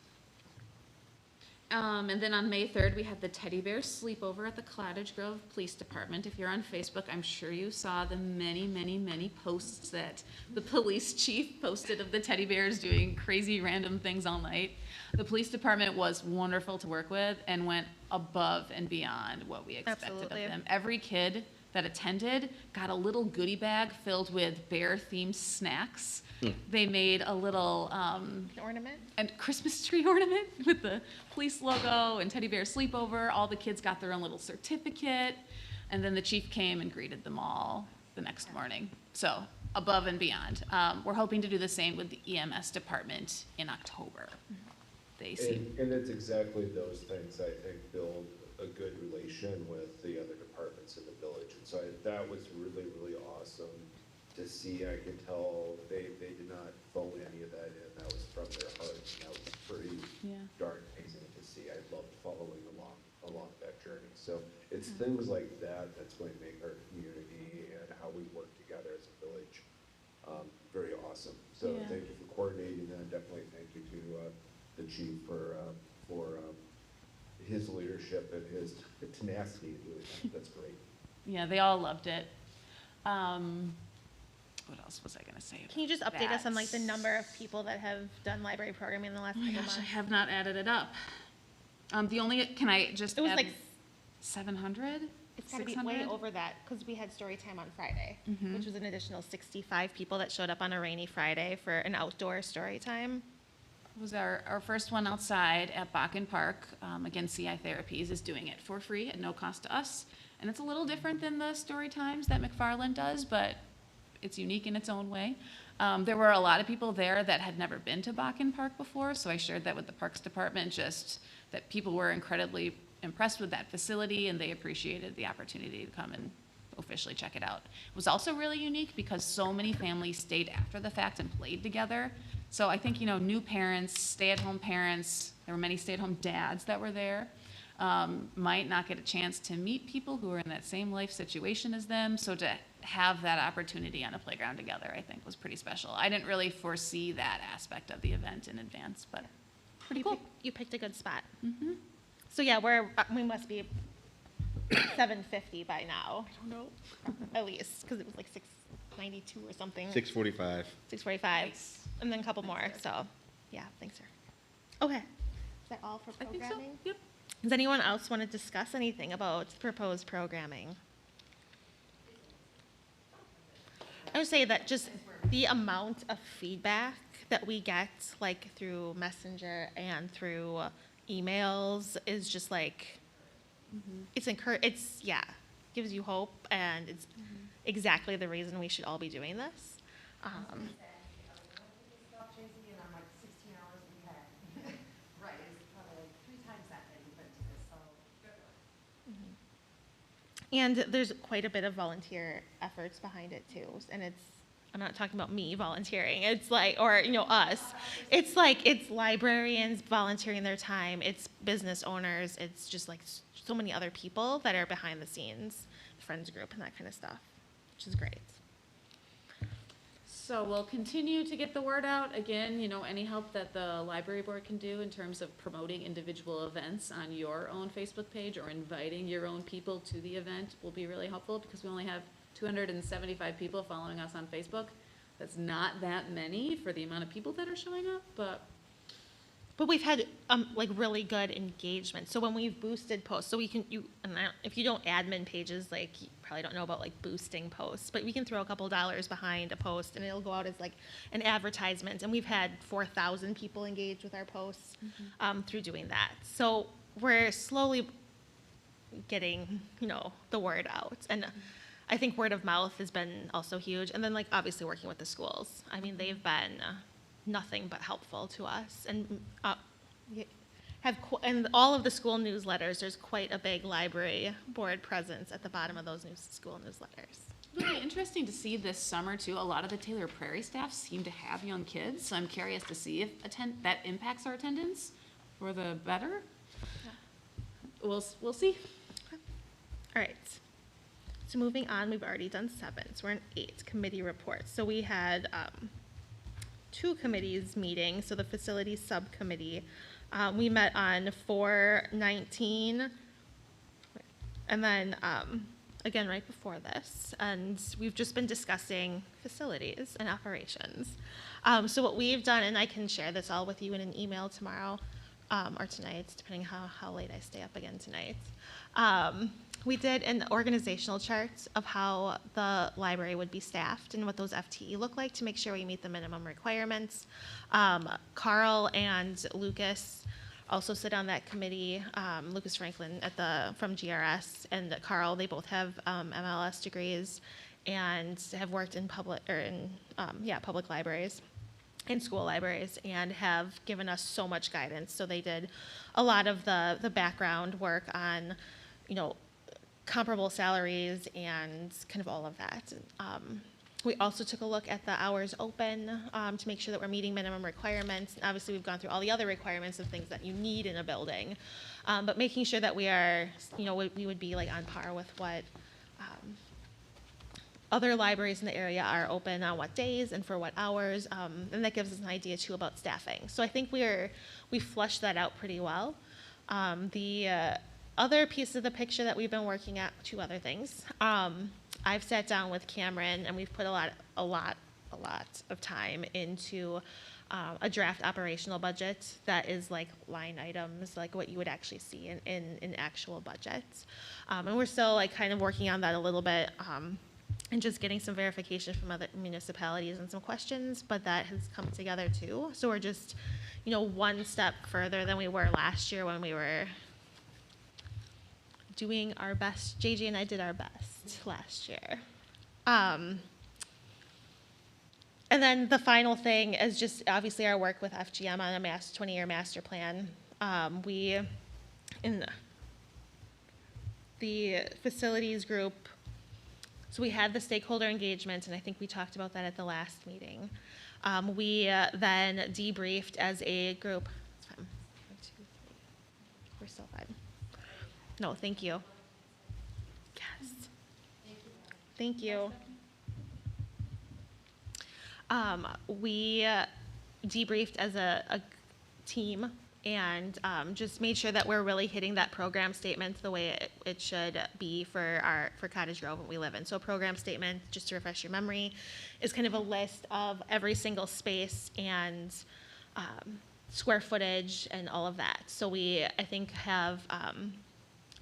And then on May 3rd, we had the teddy bear sleepover at the Cottage Grove Police Department. If you're on Facebook, I'm sure you saw the many, many, many posts that the police chief posted of the teddy bears doing crazy random things all night. The police department was wonderful to work with and went above and beyond what we expected Absolutely. of them. Every kid that attended got a little goodie bag filled with bear-themed snacks. They made a little An ornament. and Christmas tree ornament with the police logo and teddy bear sleepover. All the kids got their own little certificate. And then the chief came and greeted them all the next morning. So above and beyond. We're hoping to do the same with the EMS department in October. They seem, And it's exactly those things, I think, build a good relation with the other departments in the village. And so that was really, really awesome to see. I could tell they did not phone any of that in. That was from their hearts. And that was pretty Yeah. darn amazing to see. I loved following along that journey. So it's things like that that's going to make our community and how we work together as a village very awesome. So Yeah. thank you for coordinating that. Definitely thank you to the chief for his leadership and his tenacity to do it. That's great. yeah, they all loved it. What else was I gonna say? Can you just update us on like the That's- number of people that have done library programming in the last Oh my couple gosh, I months? have not added it up. Can I just It was add like 700? it's got to be way 600? over that because we had story time on Friday, Mm-hmm. which was an additional 65 people that showed up on a rainy Friday for an outdoor story time. It was our first one outside at Bakken Park. Again, CI Therapies is doing it for free at no cost to us. And it's a little different than the story times that McFarland does, but it's unique in its own way. There were a lot of people there that had never been to Bakken Park before, so I shared that with the Parks Department, just that people were incredibly impressed with that facility and they appreciated the opportunity to come and officially check it out. It was also really unique because so many families stayed after the fact and played together. So I think, new parents, stay-at-home parents, there were many stay-at-home dads that were there, might not get a chance to meet people who are in that same life situation as them. So to have that opportunity on a playground together, I think was pretty special. I didn't really foresee that aspect of the event in advance, but pretty cool. You picked a good spot. So yeah, we must be 750 by now. I don't know. At least because it was like 692 or something. 6:45. 645, Nice. and then a couple more. So, yeah, thanks, sir. Okay, is that all for I think so, programming? yep. Does anyone else want to discuss anything about proposed programming? I would say that just the amount of feedback that we get, like through Messenger and through emails is just like, yeah, gives you hope, and it's exactly the reason we should all be doing this. Right, it's probably like 3 times that many put into this, so. And there's quite a bit of volunteer efforts behind it too. And I'm not talking about me volunteering. It's like, or, us. It's like, it's librarians volunteering their time. It's business owners. It's just like so many other people that are behind the scenes, friends group and that kind of stuff, which is great. So we'll continue to get the word out. Again, any help that the library board can do in terms of promoting individual events on your own Facebook page or inviting your own people to the event will be really helpful, because we only have 275 people following us on Facebook. That's not that many for the amount of people that are showing up, but we've had like really good engagement. So when we've boosted posts, so we can if you don't admin pages, like you probably don't know about like boosting posts, but we can throw a couple dollars behind a post and it'll go out as like an advertisement. And we've had 4,000 people engage with our posts through doing that. So we're slowly getting the word out, and I think word of mouth has been also huge. And then like obviously working with the schools. I mean, they've been nothing but helpful to us, and and all of the school newsletters, there's quite a big library board presence at the bottom of those school newsletters. It'll be interesting to see this summer too. A lot of the Taylor Prairie staff seem to have young kids, so I'm curious to see if that impacts our attendance for the better. We'll see. All right. So moving on, we've already done 7, so we're in 8 committee reports. So we had 2 committees meeting. So the facilities subcommittee, we met on 4/19, and then again right before this, and we've just been discussing facilities and operations. So what we've done, and I can share this all with you in an email tomorrow or tonight, depending how late I stay up again tonight. We did an organizational chart of how the library would be staffed and what those FTE look like to make sure we meet the minimum requirements. Carl and Lucas also sit on that committee. Lucas Franklin from GRS and Carl, they both have MLS degrees and have worked in public libraries and school libraries, and have given us so much guidance. So they did a lot of the background work on, comparable salaries and kind of all of that. We also took a look at the hours open to make sure that we're meeting minimum requirements. Obviously, we've gone through all the other requirements of things that you need in a building, but making sure that we are, we would be like on par with what other libraries in the area are open on what days and for what hours, and that gives us an idea too about staffing. So I think we flushed that out pretty well. The other piece of the picture that we've been working at, 2 other things. I've sat down with Cameron and we've put a lot of time into a draft operational budget that is like line items, like what you would actually see in actual budgets. And we're still like kind of working on that a little bit, and just getting some verification from other municipalities and some questions, but that has come together too. So we're just, one step further than we were last year when we were doing our best. JJ and I did our best last year. And then the final thing is just obviously our work with FGM on a 20-year master plan. We, in the facilities group, so we had the stakeholder engagement, and I think we talked about that at the last meeting. We then debriefed as a group. It's fine. 1, 2, 3. We're still fine. No, thank you. Yes. Thank you. We debriefed as a team and just made sure that we're really hitting that program statement the way it should be for Cottage Grove, what we live in. So a program statement, just to refresh your memory, is kind of a list of every single space and square footage and all of that. So we, I think, have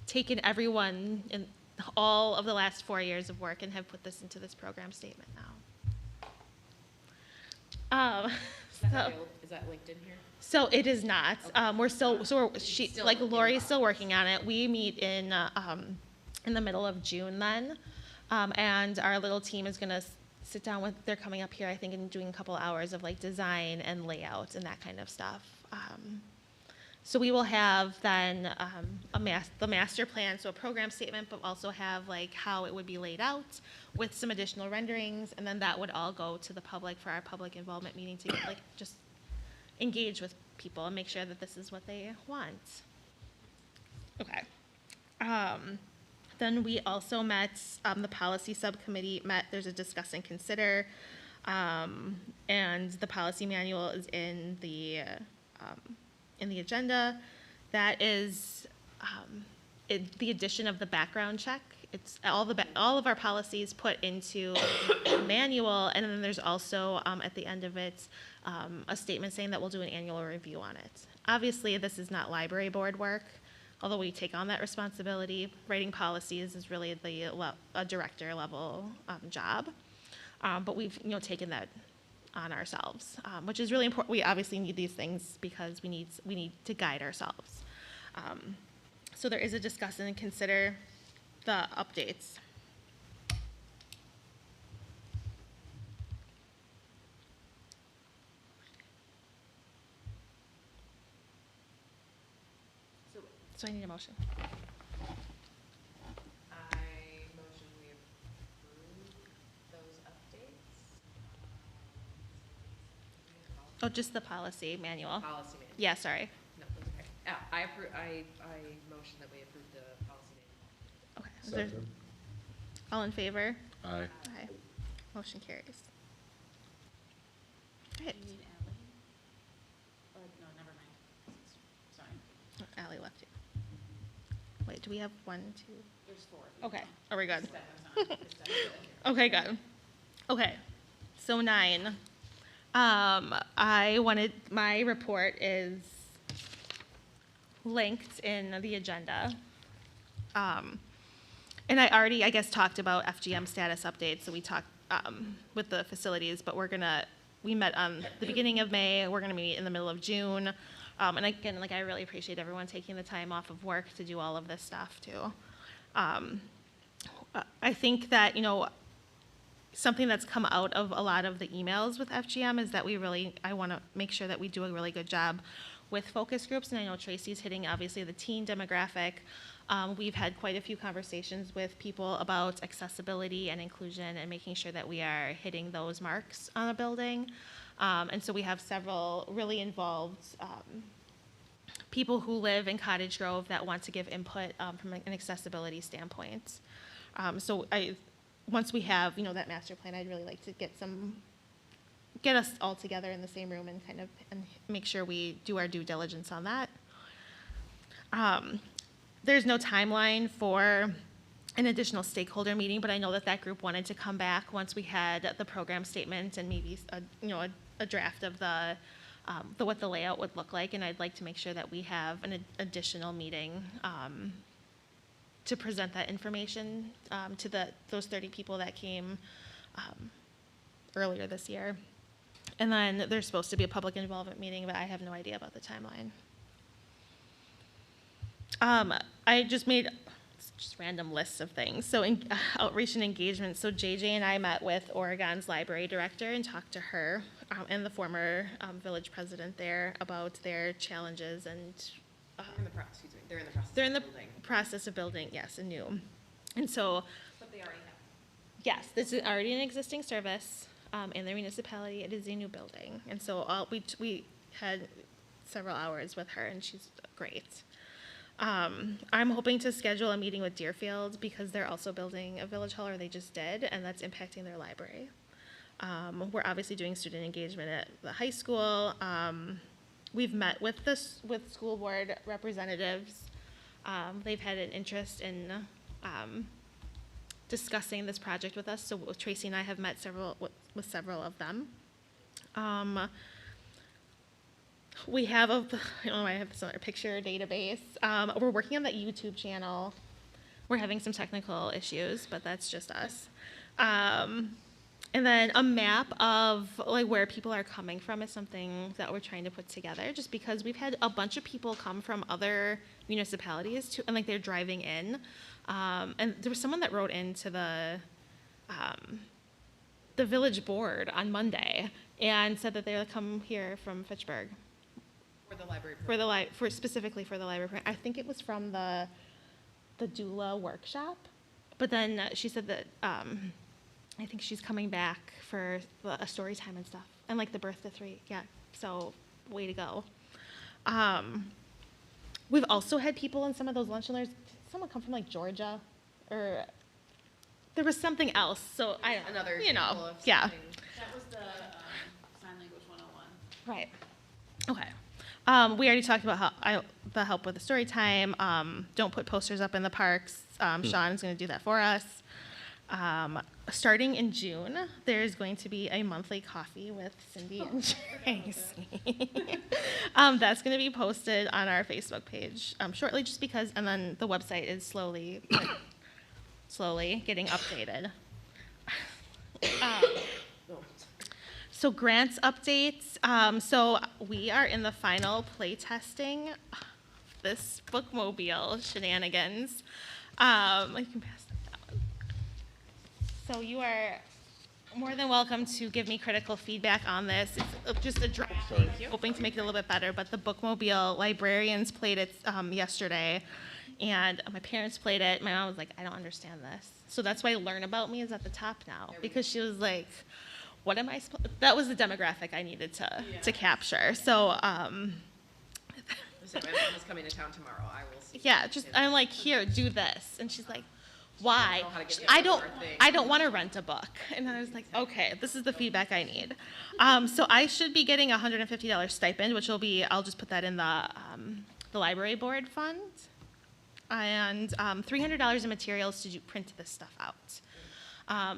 taken everyone in all of the last 4 years of work and have put this into this program statement now. Is that linked in here? So it is not. Like Lori's still working on it. We meet in the middle of June then. And our little team is gonna sit down with, they're coming up here, I think, and doing a couple hours of like design and layout and that kind of stuff. So we will have then the master plan, so a program statement, but also have like how it would be laid out with some additional renderings, and then that would all go to the public for our public involvement meeting to like just engage with people and make sure that this is what they want. Okay. Then we also met, the policy subcommittee met, there's a discuss and consider, and the policy manual is in the agenda. That is the addition of the background check. It's all of our policies put into the manual, and then there's also at the end of it a statement saying that we'll do an annual review on it. Obviously, this is not library board work, although we take on that responsibility. Writing policies is really a director level job, but we've taken that on ourselves, which is really important. We obviously need these things because we need to guide ourselves. So there is a discuss and consider the updates. So I need a motion. I motion we approve those updates. Oh, just the policy manual. Policy manual. Yeah, sorry. No, that's okay. I motion that we approve the policy manual. Okay. Is there, Second. all in favor? Aye. Aye. Motion carries. Great. You need Ally? Or, no, never mind. Sorry. Ally left you. Wait, do we have 1, 2? There's 4. Okay, are we good? It's done. Okay, good. Okay, so 9. My report is linked in the agenda. And I already, I guess, talked about FGM status updates, so we talked with the facilities, but we met on the beginning of May, we're gonna meet in the middle of June. And again, like, I really appreciate everyone taking the time off of work to do all of this stuff too. I think that, something that's come out of a lot of the emails with FGM is that I want to make sure that we do a really good job with focus groups. And I know Tracy's hitting, obviously, the teen demographic. We've had quite a few conversations with people about accessibility and inclusion and making sure that we are hitting those marks on a building. And so we have several really involved people who live in Cottage Grove that want to give input from an accessibility standpoint. So once we have, that master plan, I'd really like to get us all together in the same room and and make sure we do our due diligence on that. There's no timeline for an additional stakeholder meeting, but I know that group wanted to come back once we had the program statement and maybe a draft of what the layout would look like, and I'd like to make sure that we have an additional meeting to present that information to those 30 people that came earlier this year. And then there's supposed to be a public involvement meeting, but I have no idea about the timeline. I just made random lists of things. So outreach and engagement. So JJ and I met with Oregon's library director and talked to her and the former village president there about their challenges and They're in the process. they're in the of building. process of building, yes, anew. And so, But they already have. yes, this is already an existing service in their municipality. It is a new building. And so we had several hours with her, and she's great. I'm hoping to schedule a meeting with Deerfield because they're also building a village hall, or they just did, and that's impacting their library. We're obviously doing student engagement at the high school. We've met with school board representatives. They've had an interest in discussing this project with us. So Tracy and I have met with several of them. We have I have this other picture database. We're working on that YouTube channel. We're having some technical issues, but that's just us. And then a map of like where people are coming from is something that we're trying to put together, just because we've had a bunch of people come from other municipalities to, and like they're driving in. And there was someone that wrote into the village board on Monday and said that they would come here from Fitchburg. For the library. For specifically for the library program. I think it was from the doula workshop, but then she said that I think she's coming back for a story time and stuff, and like the birth to 3. Yeah, so way to go. We've also had people in some of those lunch and learns. Did someone come from like Georgia, or there was something else? So I don't Another you know, example of yeah. something. That was the sign language 101. Right. Okay. We already talked about the help with the story time. Don't put posters up in the parks. Sean's going to do that for us. Starting in June, there's going to be a monthly coffee with Cindy and Tracy. That's going to be posted on our Facebook page shortly, just because, and then the website is slowly getting updated. So grants updates. So we are in the final play testing this bookmobile shenanigans. You can pass that down. So you are more than welcome to give me critical feedback on this. It's just a draft, hoping to make it a little bit better, but the bookmobile librarians played it yesterday, and my parents played it. My mom was like, I don't understand this. So that's why Learn About Me is at the top now, because she was like, what am I supposed, that was the demographic I needed to capture. So, My mom is coming to town tomorrow. I will see. yeah, just, I'm like, here, do this. And she's like, why? know how to get the I other thing. don't want to rent a book. And I was like, okay, this is the feedback I need. So I should be getting a $150 stipend, which will be, I'll just put that in the library board fund. And $300 in materials to print this stuff out.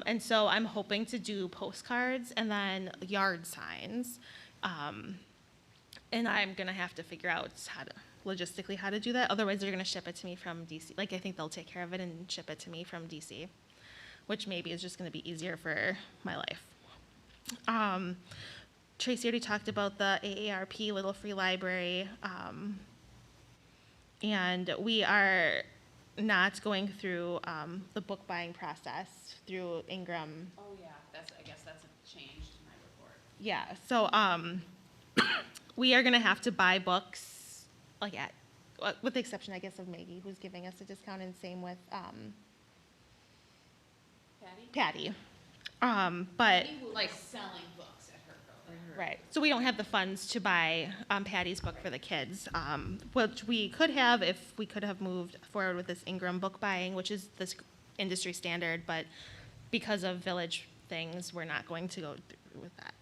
And so I'm hoping to do postcards and then yard signs. And I'm gonna have to figure out logistically how to do that. Otherwise, they're gonna ship it to me from DC. Like, I think they'll take care of it and ship it to me from DC, which maybe is just gonna be easier for my life. Tracy already talked about the AARP Little Free Library. And we are not going through the book buying process through Ingram. Oh, yeah, I guess that's a change to my report. Yeah, so we are gonna have to buy books, like with the exception, I guess, of Maggie, who's giving us a discount, and same with Patty. But Like selling books at her program. right, so we don't have the funds to buy Patty's book for the kids, which we could have if we could have moved forward with this Ingram book buying, which is this industry standard, but because of village things, we're not going to go through with that.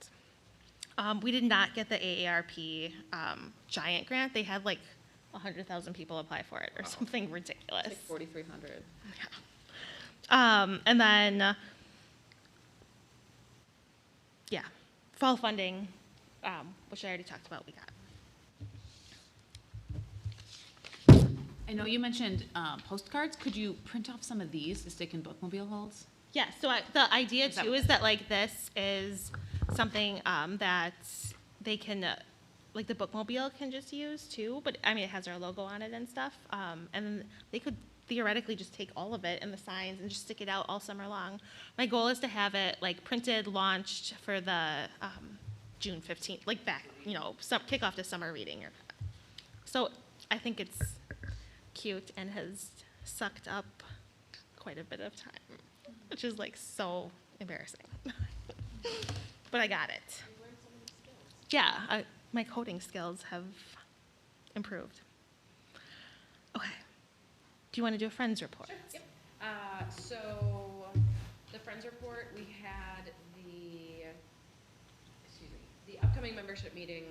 We did not get the AARP giant grant. They had like 100,000 people apply for it or something ridiculous. Like 4,300. And then, yeah, fall funding, which I already talked about, we got. I know you mentioned postcards. Could you print off some of these to stick in bookmobile holds? Yeah, so the idea Is that too what- is that like this is something that they can, like the bookmobile can just use too, but I mean, it has our logo on it and stuff. And then they could theoretically just take all of it and the signs and just stick it out all summer long. My goal is to have it like printed, launched for the June 15th, like back, kickoff to summer reading. So I think it's cute and has sucked up quite a bit of time, which is like so embarrassing. But I got it. Yeah, my coding skills have improved. Okay. Do you want to do a Friends report? Yep. So the Friends report, we had the upcoming membership meeting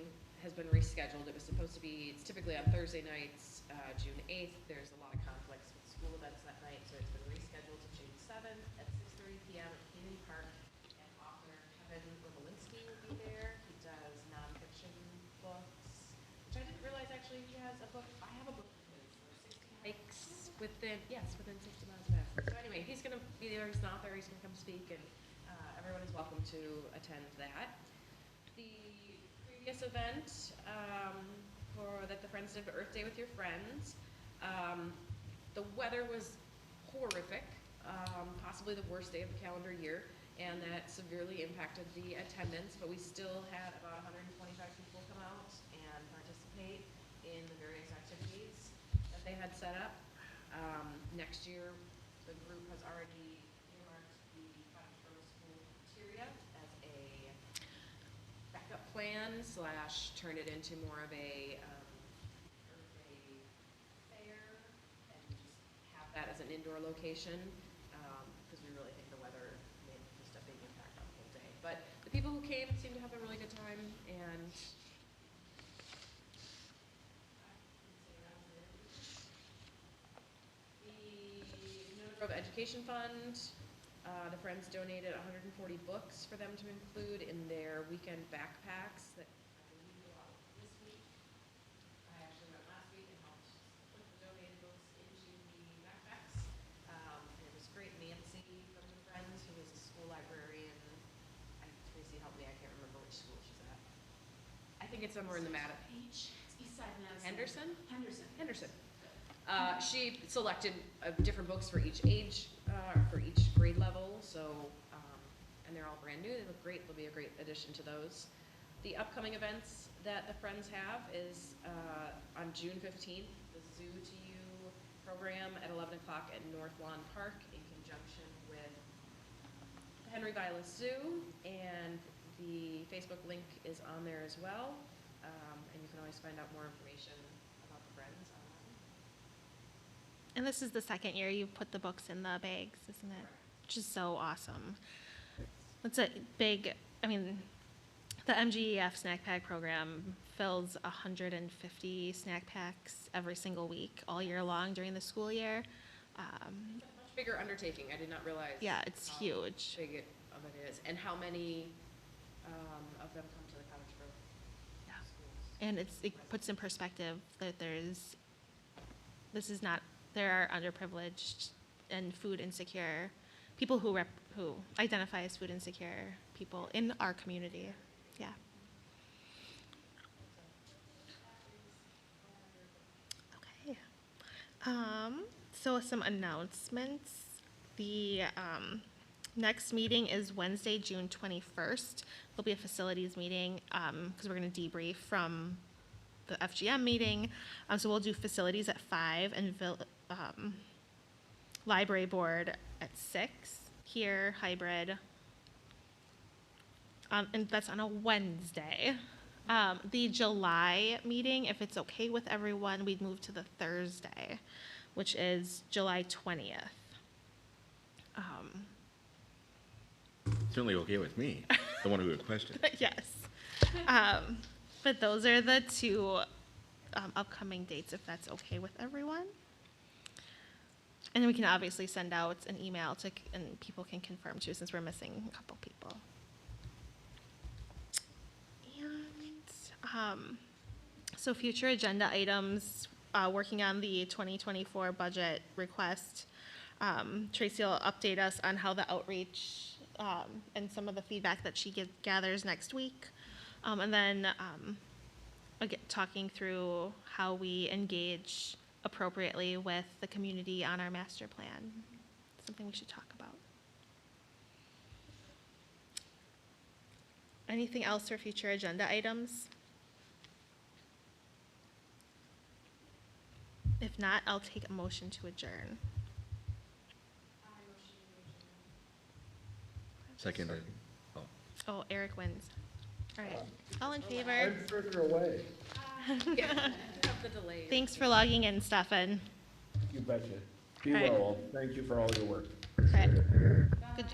has been rescheduled. It was supposed to be, it's typically on Thursday nights, June 8th. There's a lot of conflicts with school events that night, so it's been rescheduled to June 7th at 6:30 p.m. at Keenan Park. And author Kevin Revelinsky will be there. He does nonfiction books, which I didn't realize actually he has a book. I have a book of his, 60 hikes within 60 miles of Ashford. So anyway, he's gonna be there. He's an author. He's gonna come speak, and everyone is welcome to attend that. The previous event that the Friends did for Earth Day with your friends, the weather was horrific, possibly the worst day of the calendar year, and that severely impacted the attendance, but we still had about 125 people come out and participate in the various activities that they had set up. Next year, the group has already earmarked the Cottage School cafeteria as a backup plan / turn it into more of a Earth Day fair and just have that as an indoor location, because we really think the weather made just a big impact on the whole day. But the people who came seemed to have a really good time, and the Middle Grove Education Fund, the Friends donated 140 books for them to include in their weekend backpacks that I believe go out this week. I actually went last week and helped put the donated books into the backpacks. And it was great. Nancy from the Friends, who is a school librarian, Tracy helped me, I can't remember which school she's at. I think it's somewhere in the Madison. It's Eastside Madison. Henderson? Henderson. She selected different books for each age, for each grade level, so, and they're all brand new, they look great, they'll be a great addition to those. The upcoming events that the Friends have is on June 15th, the Zoo to You program at 11 o'clock at North Lawn Park in conjunction with the Henry Vilas Zoo, and the Facebook link is on there as well, and you can always find out more information about the Friends online. And this is the second year you've put the books in the bags, isn't it? Which is so awesome. It's a big, I mean, the MGEF snack pack program fills 150 snack packs every single week, all year long during the school year. Much bigger undertaking. I did not realize. Yeah, it's how huge. big it is, and how many of them come to the Cottage Grove Yeah. schools. And it puts in perspective that there are underprivileged and food insecure people who identify as food insecure people in our community. Yeah. Okay. So some announcements. The next meeting is Wednesday, June 21st. There'll be a facilities meeting because we're going to debrief from the FGM meeting. So we'll do facilities at 5 and library board at 6 here, hybrid. And that's on a Wednesday. The July meeting, if it's okay with everyone, we'd move to the Thursday, which is July 20th. Certainly okay with me, the one who would question. Yes. But those are the two upcoming dates, if that's okay with everyone. And then we can obviously send out an email and people can confirm too, since we're missing a couple people. And so future agenda items, working on the 2024 budget request. Tracy will update us on how the outreach and some of the feedback that she gathers next week. And then again, talking through how we engage appropriately with the community on our master plan. Something we should talk about. Anything else for future agenda items? If not, I'll take a motion to adjourn. Seconded. Oh. Oh, Eric wins. All right, all in favor? I'm further away. Yeah, of the delays. Thanks for logging in, Stefan. You betcha. Be All right. well. Thank you for all your work. All right. Appreciate it. Good.